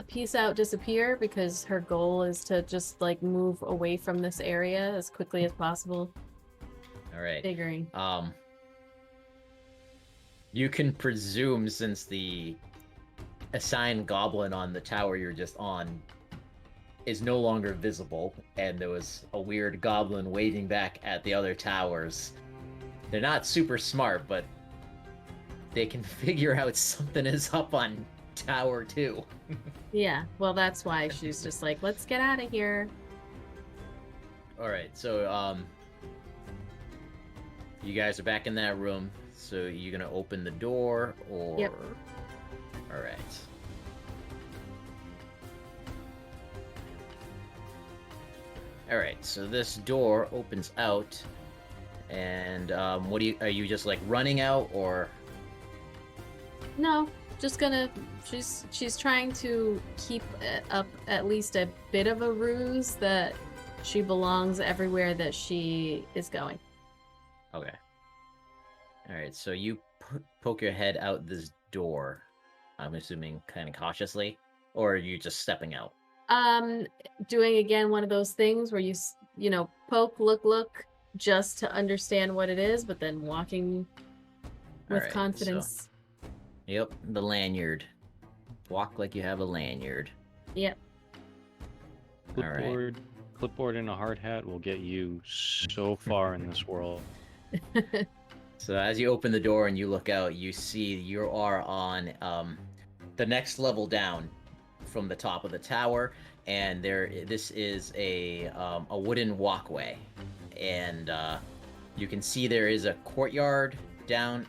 Peace out, disappear, because her goal is to just like move away from this area as quickly as possible. All right. Figuring. You can presume, since the assigned goblin on the tower you're just on is no longer visible, and there was a weird goblin waving back at the other towers. They're not super smart, but they can figure out something is up on Tower 2. Yeah, well, that's why she's just like, let's get out of here. Alright, so, you guys are back in that room, so you're gonna open the door, or... Yep. Alright. Alright, so this door opens out, and, what do you... Are you just, like, running out, or... No, just gonna. She's trying to keep up at least a bit of a ruse that she belongs everywhere that she is going. Okay. Alright, so you poke your head out this door, I'm assuming kind of cautiously, or are you just stepping out? Doing again one of those things where you know, poke, look, just to understand what it is, but then walking with Alright, confidence. Yep, the lanyard. Walk like you have a lanyard. Yep. Alright. Clipboard and a hard hat will get you so far in this world. So as you open the door and you look out, you see you are on the next level down from the top of the tower, and this is a wooden walkway, and you can see there is a courtyard down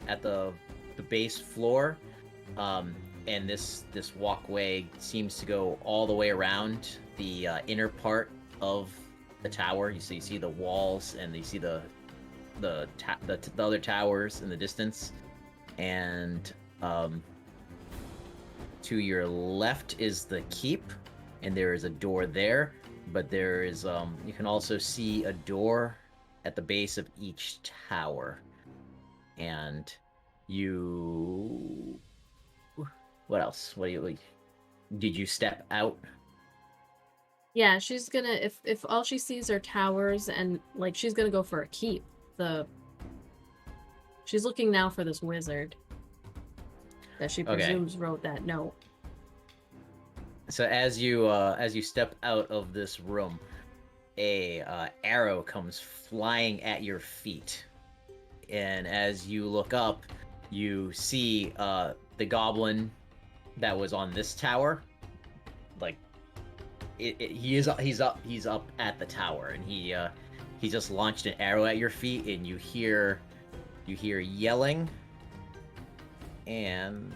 at the base floor, and this walkway seems to go all the way around the inner part of the tower. You see the walls, and you see the other towers in the distance, and to your left is the keep, and there is a door there, but there is you can also see a door at the base of each tower, and what else? Did you step out? Yeah, she's gonna if all she sees are towers, and like she's gonna go for a keep. She's looking now for this wizard that she presumes wrote that note. So as you step out of this room, a arrow comes flying at your feet, and as you look up, you see the goblin that was on this tower. Like, he's up at the tower, and he just launched an arrow at your feet, and you hear yelling. And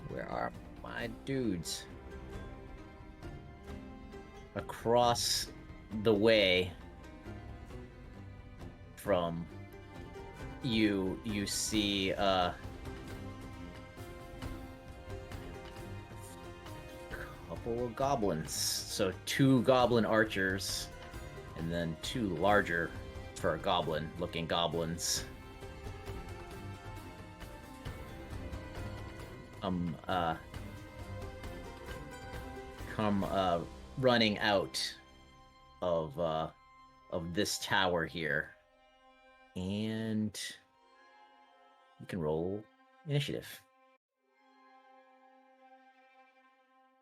where are my dudes? Across the way from you see couple of goblins. So 2 goblin archers, and then 2 larger for a goblin looking goblins. Come running out of this tower here, and you can roll initiative.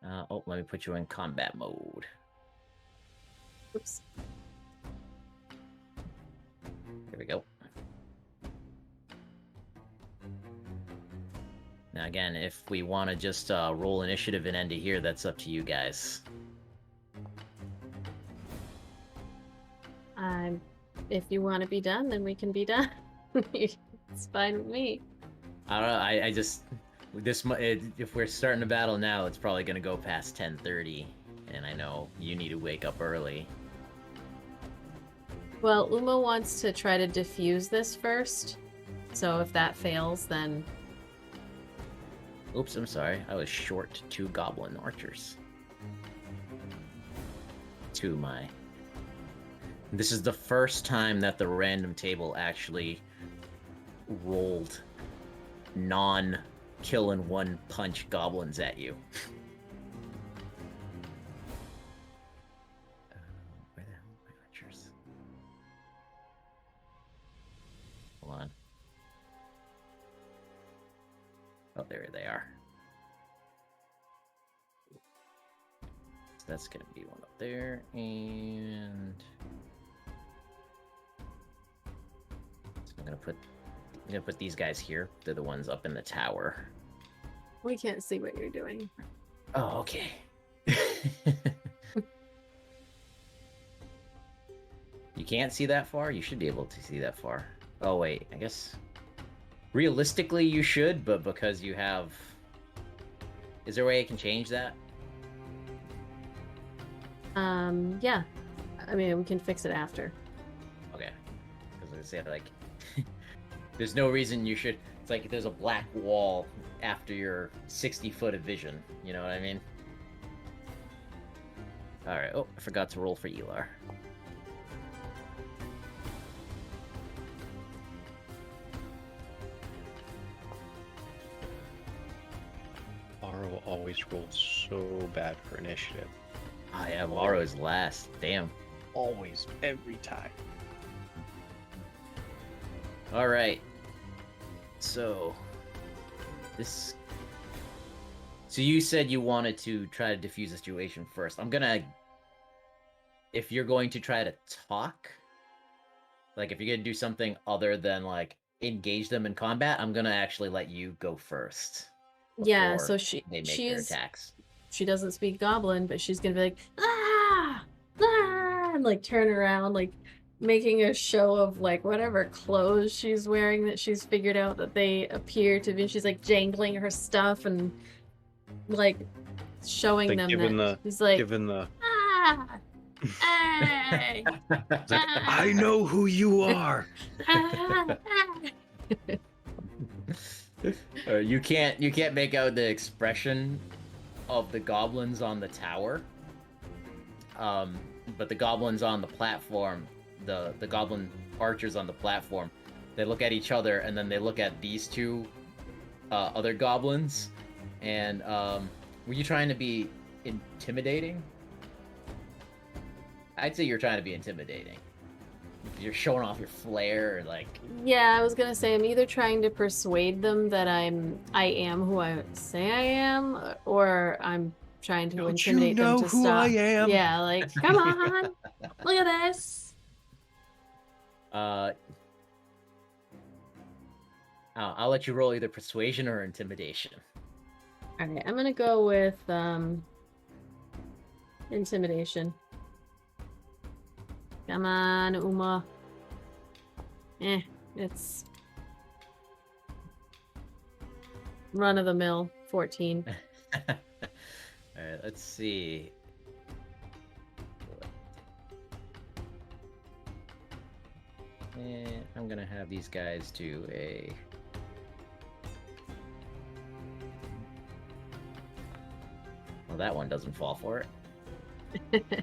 Let me put you in combat mode. Oops. There we go. Now again, if we want to just roll initiative and end it here, that's up to you guys. If you want to be done, then we can be done. It's fine with me. I don't know. I just if we're starting a battle now, it's probably gonna go past 10:30, and I know you need to wake up early. Well, Uma wants to try to defuse this first, so if that fails, then... Oops, I'm sorry. I was short 2 goblin archers. This is the first time that the random table actually rolled non-kill and one punch goblins at you. Oh, there they are. So that's gonna be one up there, and so I'm gonna put these guys here. They're the ones up in the tower. We can't see what you're doing. Oh, okay. You can't see that far? You should be able to see that far. Oh, wait. I guess... Realistically, you should, but because you have... Is there a way I can change that? Yeah. I mean, we can fix it after. Okay. Because I say, like... there's no reason you should... It's like there's a black wall after your 60 foot of vision. You know what I mean? Alright. Oh, I forgot to roll for Elar. Varo always rolls so bad for initiative. Oh yeah, Varo's last. Damn. Always, every time. Alright. So... This... So you said you wanted to try to defuse the situation first. I'm gonna... If you're going to try to talk... Like, if you're gonna do something other than, like, engage them in combat, I'm gonna actually let you go first. Yeah, so They make their attacks. she doesn't speak Goblin, but she's gonna be like, ah, ah, and like turn around, like making a show of like whatever clothes she's wearing that she's figured out that they appear to be. She's like jangling her stuff and like showing Like them given that the he's like, given the ah, hey, It's like, I know who you are. ah, ah. You can't make out the expression of the goblins on the tower. But the goblins on the platform, the goblin archers on the platform, they look at each other and then they look at these two other goblins. And were you trying to be intimidating? I'd say you're trying to be intimidating. You're showing off your flair, like... Yeah, I was gonna say I'm either trying to persuade them that I am who I say I am, or I'm trying to Don't you intimidate know them to who stop. I am? Yeah, like, come on, look at this. I'll let you roll either persuasion or intimidation. Alright, I'm gonna go with intimidation. Come on, Uma. It's run of the mill, 14. Alright, let's see. And I'm gonna have these guys do a... Well, that one doesn't fall for it.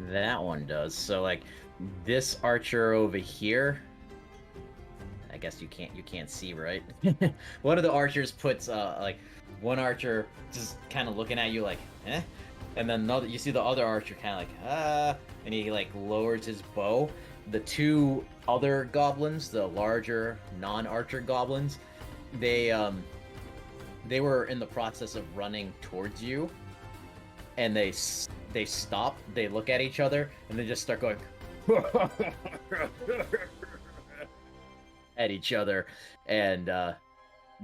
That one does. So, like, this archer over here... I guess you can't see, right? One of the archers puts, like, one archer just kind of looking at you like, eh? And then another, you see the other archer kind of like, ah, and he, like, lowers his bow. The two other goblins, the larger non-archer goblins, they were in the process of running towards you, and they stop, they look at each other, and they just start going at each other, and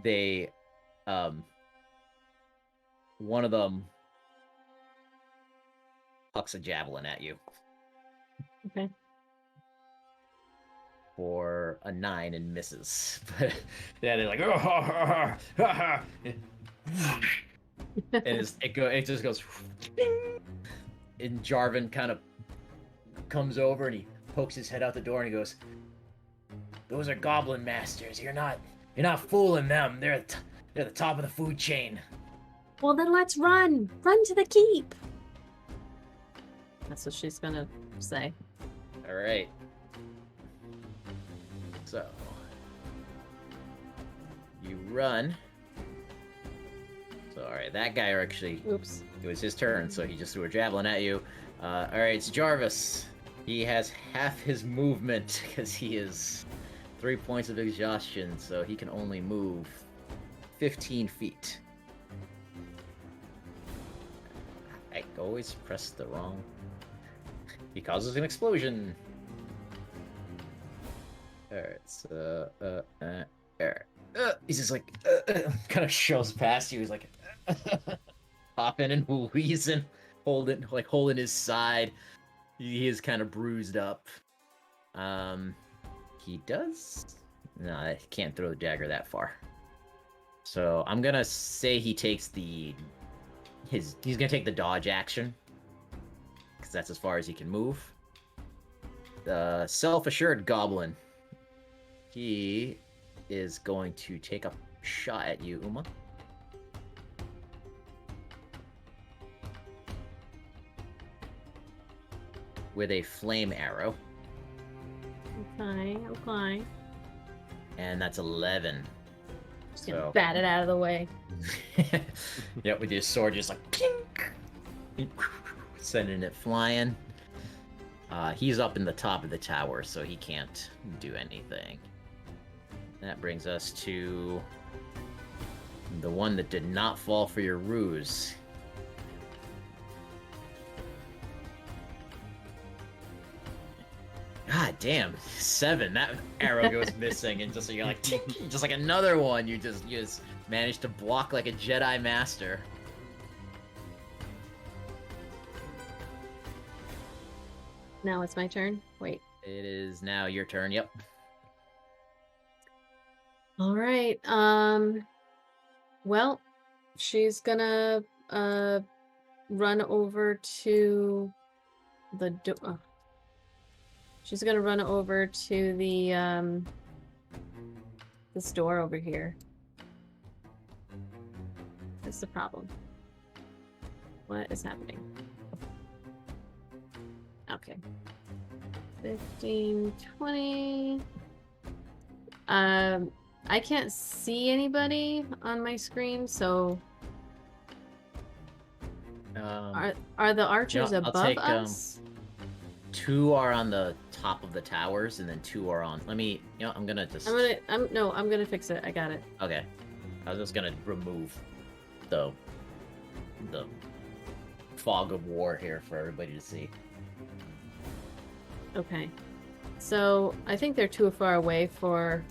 they one of them hucks a javelin at you. Okay. For a 9 and misses. But yeah, they're like, and it just goes, and Jarvan kind of comes over and he pokes his head out the door and he goes, "Those are goblin masters. You're not fooling them. They're the top of the food chain." Well, then let's run! Run to the keep! That's what she's gonna say. Alright. So, you run. So, alright, that guy actually... Oops. It was his turn, so he just threw a javelin at you. Alright, it's Jarvis. He has half his movement, because he is 3 points of exhaustion, so he can only move 15 feet. I always press the wrong. He causes an explosion. Alright, so, alright. He's just like, kind of shoves past you. He's like, popping and wheezing, holding his side. He is kind of bruised up. He does. No, I can't throw the dagger that far. So I'm gonna say he takes he's gonna take the dodge action, because that's as far as he can move. The self-assured goblin. He is going to take a shot at you, Uma. With a flame arrow. Okay. And that's 11. Just gonna bat it out of the way. Yep, with your sword just like kink, sending it flying. He's up in the top of the tower, so he can't do anything. That brings us to the one that did not fall for your ruse. God damn, 7. That arrow goes missing, and just so you're like, tink, just like another one. You just managed to block like a Jedi Master. Now it's my turn. Wait. It is now your turn. Yep. All right. Well, she's gonna run over to the door. She's gonna run over to the this door over here. What's the problem? What is happening? Okay. 15, 20. I can't see anybody on my screen, so are the archers I'll above take, us? 2 are on the top of the towers, and then 2 are on. I'm gonna just. I'm gonna fix it. I got it. Okay. I was just gonna remove the fog of war here for everybody to see. Okay. So I think they're too far away for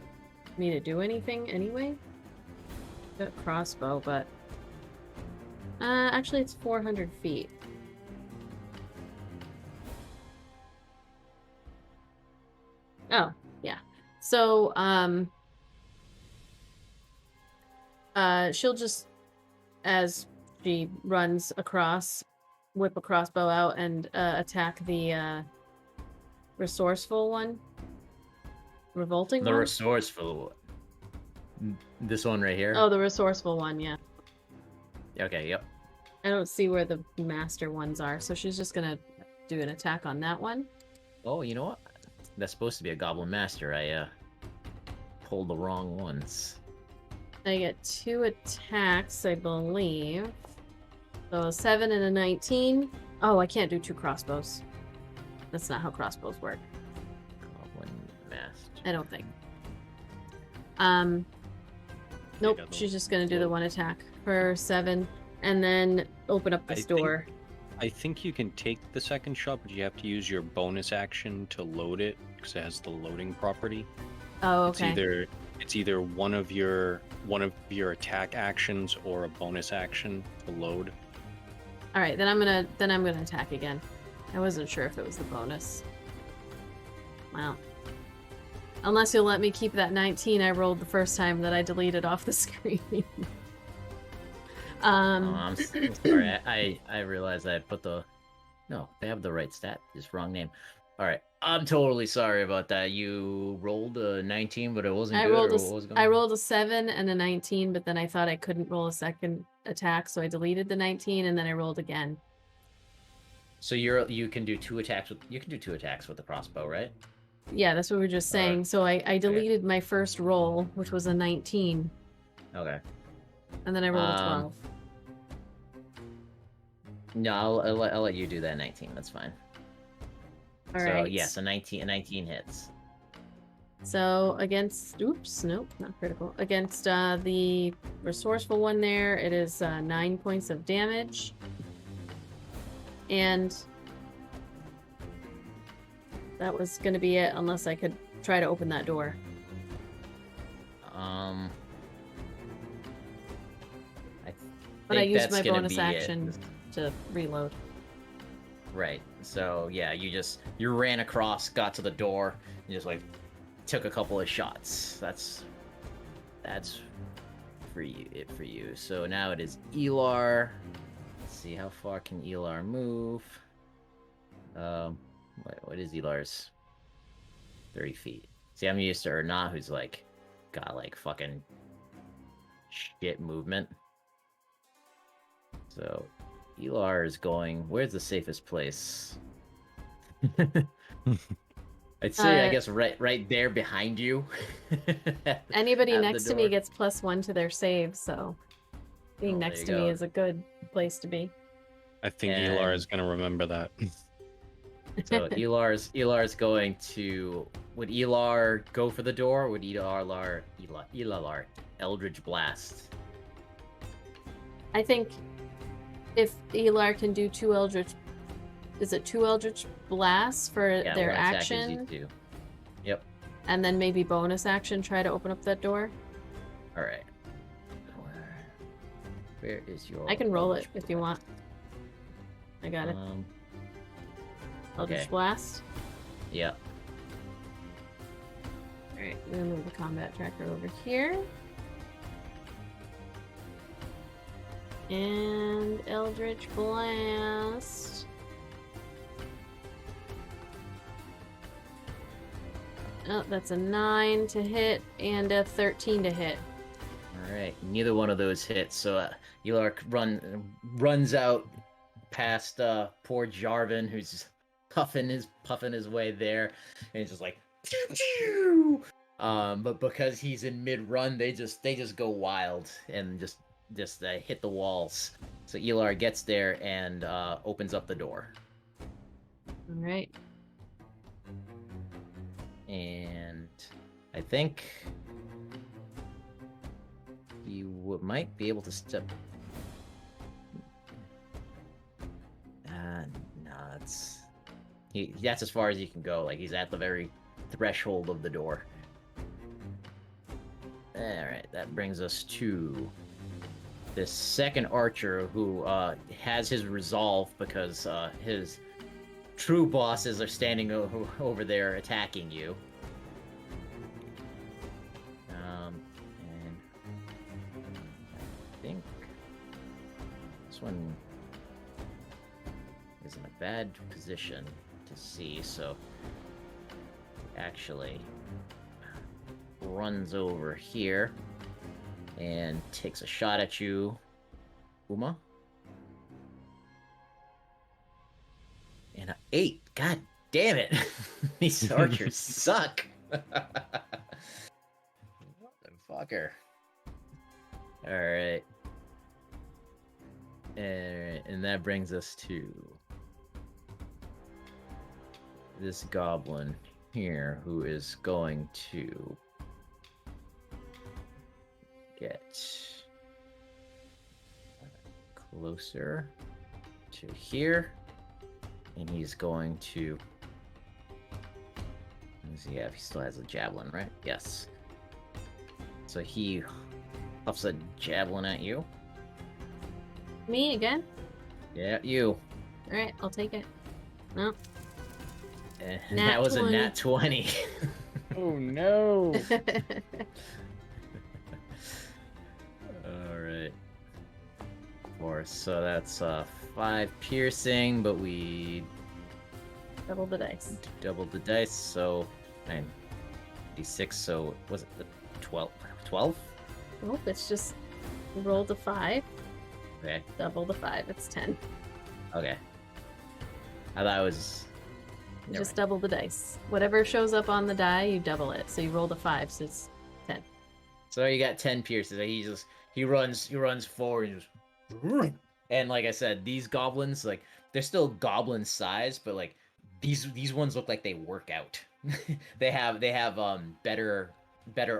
me to do anything anyway. Got a crossbow, but actually it's 400 feet. Oh, yeah. So she'll just, as she runs across, whip a crossbow out and attack the resourceful one. Revolting The one? resourceful. This one right here. Oh, the resourceful one, yeah. Okay. Yep. I don't see where the master ones are, so she's just gonna do an attack on that one. Oh, you know what? That's supposed to be a goblin master. I pulled the wrong ones. I get 2 attacks, I believe. So a 7 and a 19. Oh, I can't do 2 crossbows. That's not how crossbows work. Goblin master. I don't think. Nope, she's just gonna do the 1 attack for 7, and then open up this door. I think you can take the second shot, but you have to use your bonus action to load it, because it has the loading property. Oh, okay. It's either one of your attack actions or a bonus action to load. All right, then I'm gonna attack again. I wasn't sure if it was the bonus. Well, unless you'll let me keep that 19 I rolled the first time that I deleted off the screen. I'm sorry. I realized I put the. No, they have the right stat. Just wrong name. All right. I'm totally sorry about that. You rolled a 19, but it wasn't good. I rolled a 7 and a 19, but then I thought I couldn't roll a second attack, so I deleted the 19 and then I rolled again. So you can do 2 attacks with the crossbow, right? Yeah, that's what we were just saying. So I deleted my first roll, which was a 19. Okay. And then I rolled a 12. No, I'll let you do that 19. That's fine. All so right. yes, a 19 hits. So against, oops, nope, not critical. Against the resourceful one there, it is 9 points of damage. And that was going to be it, unless I could try to open that door. But I used my bonus action to reload. Right. So yeah, you ran across, got to the door, and just like took a couple of shots. That's for you. So now it is Elar. Let's see, how far can Elar move? What is Elar's? 30 feet. See, I'm used to Ernat, who's like got like fucking shit movement. So Elar is going. Where's the safest place? I'd say, I guess, right there behind you. Anybody At next the to me door. gets +1 to their save, so being Oh, next there to you me go. is a good place to be. I think Elar is gonna remember that. So Elar's going to. Would Elar go for the door? Or would Elar Eldritch Blast? I think if Elar can do 2 Eldritch... Is it 2 Eldritch Blasts for Yeah, their one attack gives action? you 2. Yep. And then maybe bonus action, try to open up that door? All right. Where is your? I can roll it Eldritch if you want. I got it. Eldritch okay. Blast. Yeah. Alright, I'm gonna move the combat tracker over here. And Eldritch Blast. Oh, that's a 9 to hit and a 13 to hit. All right. Neither one of those hits. So Elar runs out past poor Jarvan, who's just puffing his way there, and he's just like, but because he's in mid run, they just go wild and just hit the walls. So Elar gets there and opens up the door. All right. And I think you might be able to step. No, that's as far as you can go. Like, he's at the very threshold of the door. All right, that brings us to this second archer who has his resolve because his true bosses are standing over there attacking you. And I think this one is in a bad position to see, so actually runs over here and takes a shot at you, Uma. And an 8. God damn it. These archers suck. Motherfucker. Alright. And that brings us to this goblin here, who is going to get closer to here. And he's going to... What does he have? He still has a javelin, right? Yes. So he huffs a javelin at you. Me again? Yeah, you. Alright, I'll take it. No. And Nat that was 20. a nat 20. Oh no! Alright. So that's 5 piercing, but we Double the dice. doubled the dice, so 9d6, so was it the 12? 12? Nope, it's just roll the 5, Okay. double the 5, it's 10. Okay. I thought it was... You Never just mind. double the dice. Whatever shows up on the die, you double it. So you roll the 5, so it's 10. So you got 10 pierces. He runs forward and just... And like I said, these goblins, like, they're still goblin size, but like these ones look like they work out. they have better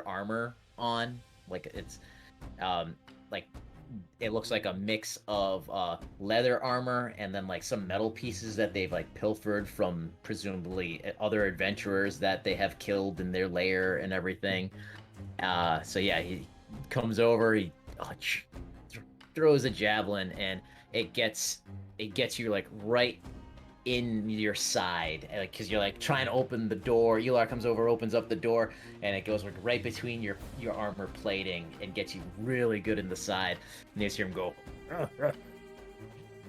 armor on. Like it's like it looks like a mix of leather armor and then like some metal pieces that they've like pilfered from presumably other adventurers that they have killed in their lair and everything. So yeah, he comes over, he throws a javelin, and it gets you like right in your side, because you're like trying to open the door. Elar comes over, opens up the door, and it goes like right between your armor plating and gets you really good in the side. And you hear him go,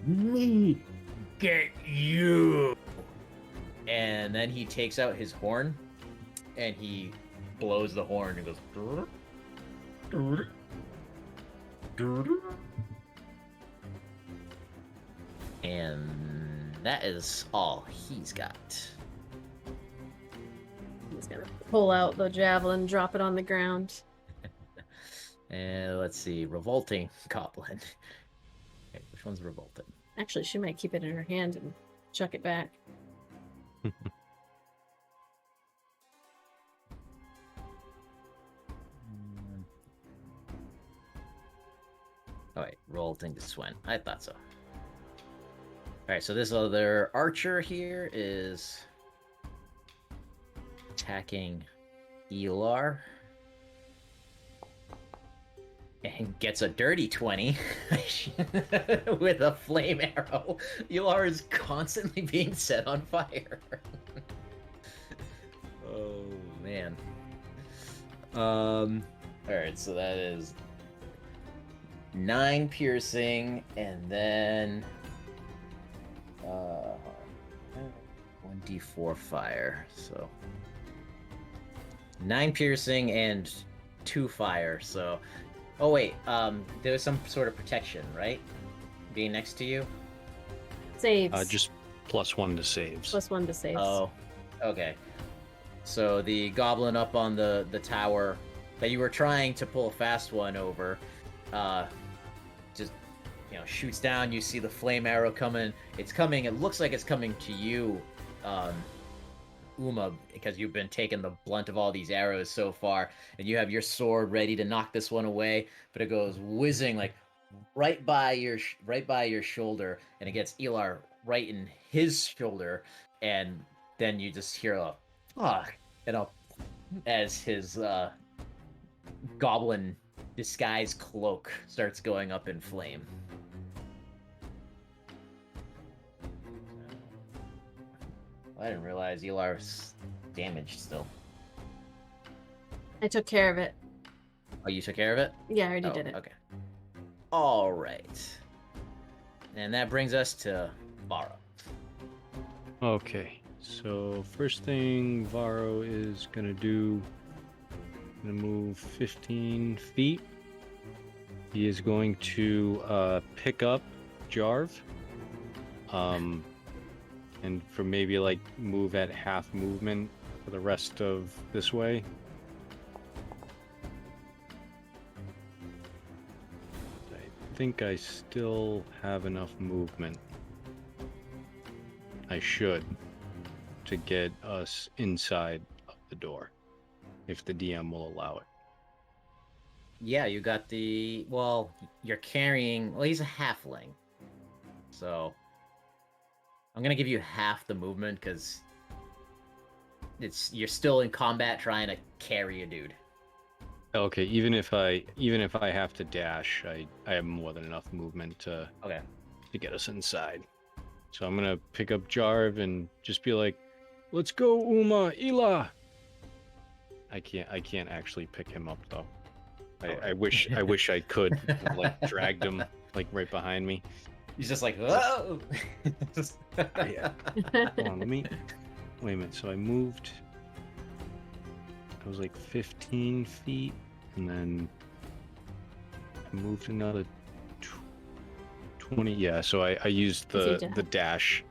"Me get you," and then he takes out his horn and he blows the horn and goes. And that is all he's got. He's gonna pull out the javelin, drop it on the ground. And let's see, revolting goblin. Okay, which one's revolting? Actually, she might keep it in her hand and chuck it back. Oh wait, revolting to Swen. I thought so. Alright, so this other archer here is attacking Elar. And gets a dirty 20 with a flame arrow. Elar is constantly being set on fire. Oh man. Alright, so that is 9 piercing, and then 1d4 fire. So 9 piercing and 2 fire. So oh wait, there was some sort of protection, right? Being next to you? Saves. Just +1 to saves. +1 to saves. Oh, okay. So the goblin up on the tower that you were trying to pull a fast one over, just shoots down. You see the flame arrow coming. It's coming. It looks like it's coming to you, Uma, because you've been taking the blunt of all these arrows so far, and you have your sword ready to knock this one away, but it goes whizzing like right by your shoulder, and it gets Elar right in his shoulder, and then you just hear a fuck, as his goblin disguise cloak starts going up in flame. I didn't realize Elar was damaged still. I took care of it. Oh, you took care of it? Yeah, I already did it. Okay. All right. And that brings us to Varo. Okay, so first thing Varo is gonna do, gonna move 15 feet. He is going to pick up Jarv, and for maybe like move at half movement for the rest of this way. I think I still have enough movement. I should, to get us inside of the door, if the DM will allow it. Yeah, you got well, you're carrying, well, he's a halfling. So, I'm gonna give you half the movement, because you're still in combat trying to carry a dude. Okay, even if I have to dash, I have more than enough movement to get us inside. So I'm gonna pick up Jarv and just be like, "Let's go, Uma, Ela." I can't actually pick him up though. I wish I could have, like, dragged him like right behind me. He's just like, whoa. Yeah. Hold on, wait a minute. So I moved. I was like 15 feet, and then I moved another 20. Yeah, so I used the dash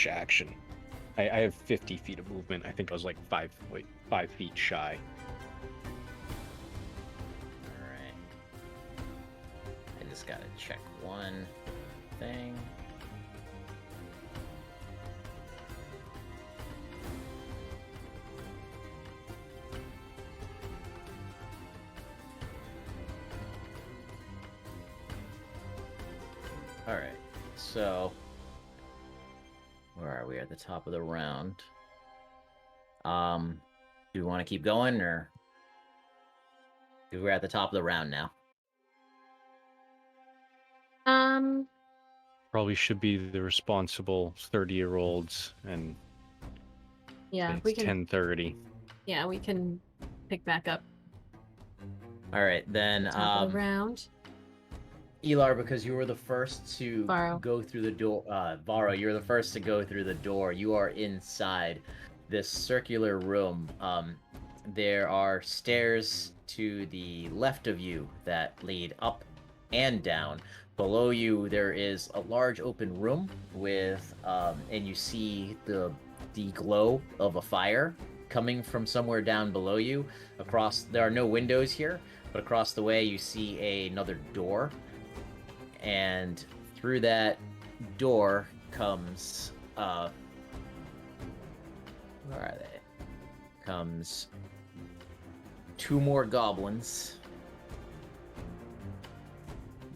action. I have 50 feet of movement. I think I was like 5 feet shy. All right. I just gotta check one thing. All right. So, where are we at the top of the round? Do we want to keep going, or we're at the top of the round now? Probably should be the responsible 30-year-olds, and Yeah, it's we can. 10:30. Yeah, we can pick back up All right, then. top of the round. Elar, because you were the first to Varo. go through the door. Varo, you're the first to go through the door. You are inside this circular room. There are stairs to the left of you that lead up and down. Below you, there is a large open room with, and you see the glow of a fire coming from somewhere down below you. There are no windows here, but across the way you see another door, and through that door comes, where are they? Comes 2 more goblins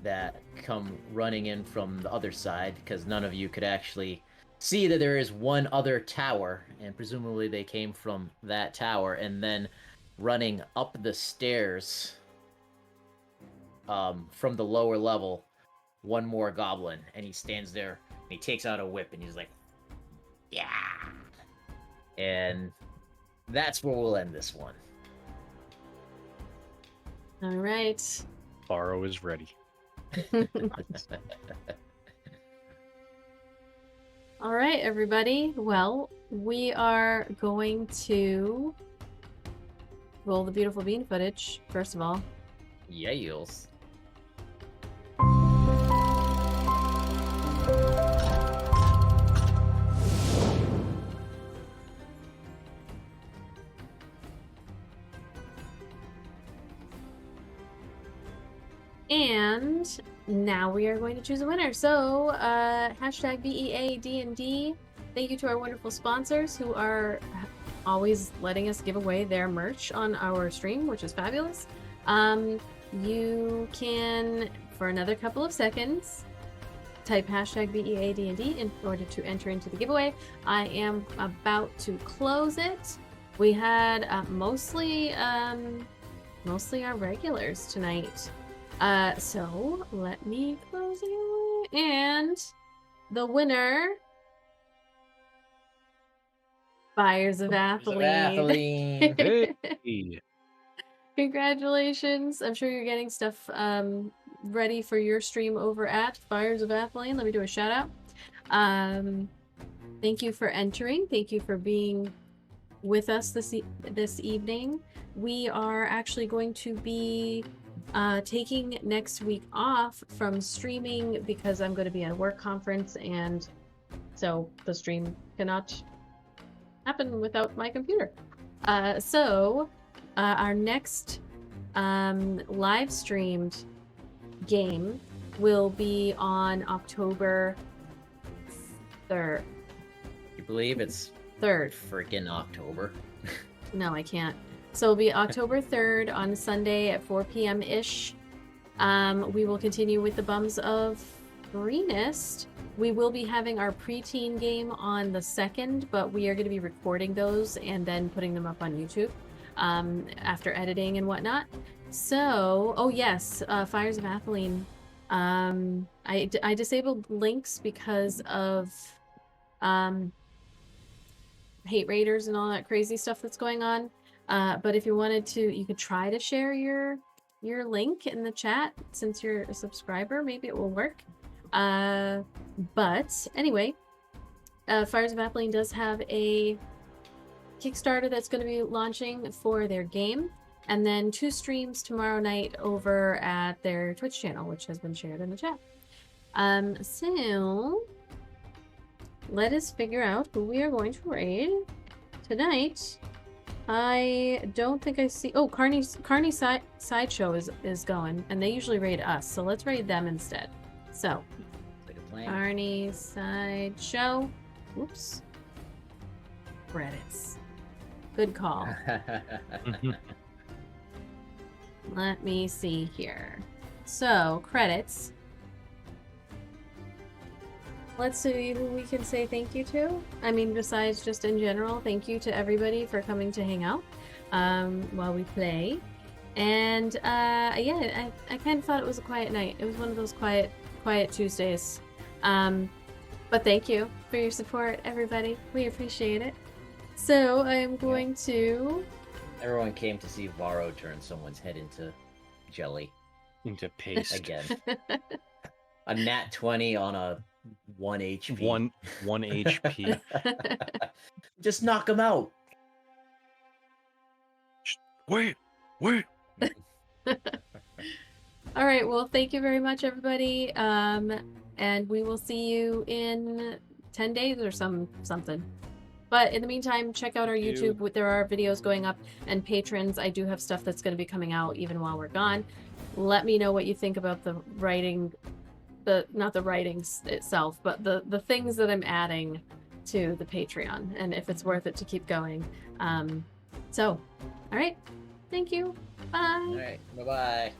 that come running in from the other side, because none of you could actually see that there is one other tower, and presumably they came from that tower. And then running up the stairs from the lower level, one more goblin, and he stands there and he takes out a whip and he's like, yeah. And that's where we'll end this one. All right. Varo is ready. All right, everybody. Well, we are going to roll the beautiful bean footage, first of all. Yales. And now we are going to choose a winner. So, hashtag BEADND. Thank you to our wonderful sponsors who are always letting us give away their merch on our stream, which is fabulous. You can, for another couple of seconds, type hashtag BEADND in order to enter into the giveaway. I am about to close it. We had mostly our regulars tonight. So let me close it away. And the winner, Fires of Atheline. Hey. Congratulations. I'm sure you're getting stuff ready for your stream over at Fires of Atheline. Let me do a shout out. Thank you for entering. Thank you for being with us this evening. We are actually going to be taking next week off from streaming because I'm going to be at a work conference, and so the stream cannot happen without my computer. So our next live streamed game will be on October 3rd. You believe it's 3rd. freaking October? No, I can't. So it'll be October 3rd on Sunday at 4 p.m.-ish. We will continue with the Bums of Greenest. We will be having our preteen game on the 2nd, but we are going to be recording those and then putting them up on YouTube after editing and whatnot. So, oh yes, Fires of Atheline. I disabled links because of hate raiders and all that crazy stuff that's going on. But if you wanted to, you could try to share your link in the chat. Since you're a subscriber, maybe it will work. But anyway, Fires of Atheline does have a Kickstarter that's going to be launching for their game, and then 2 streams tomorrow night over at their Twitch channel, which has been shared in the chat. So let us figure out who we are going to raid tonight. I don't think I see. Oh, Carney's Sideshow is going, and they usually raid us, so let's raid them instead. So, Carney's Sideshow. Oops. Credits. Good call. Let me see here. So, credits. let's see who we can say thank you to. I mean, besides just in general, thank you to everybody for coming to hang out while we play. And yeah, I kind of thought it was a quiet night. It was one of those quiet Tuesdays. But thank you for your support, everybody. We appreciate it. So I'm going to. Everyone came to see Varo turn someone's head into jelly Into paste. again. A nat 20 on a 1 HP. One HP. Just knock him out. Wait. All right. Well, thank you very much, everybody. And we will see you in 10 days or something. But in the meantime, check out our Thank you. YouTube. There are videos going up, and patrons. I do have stuff that's going to be coming out even while we're gone. Let me know what you think about the writing, not the writings itself, but the things that I'm adding to the Patreon, and if it's worth it to keep going. So, all right. Thank you. Bye. All right. Bye-bye.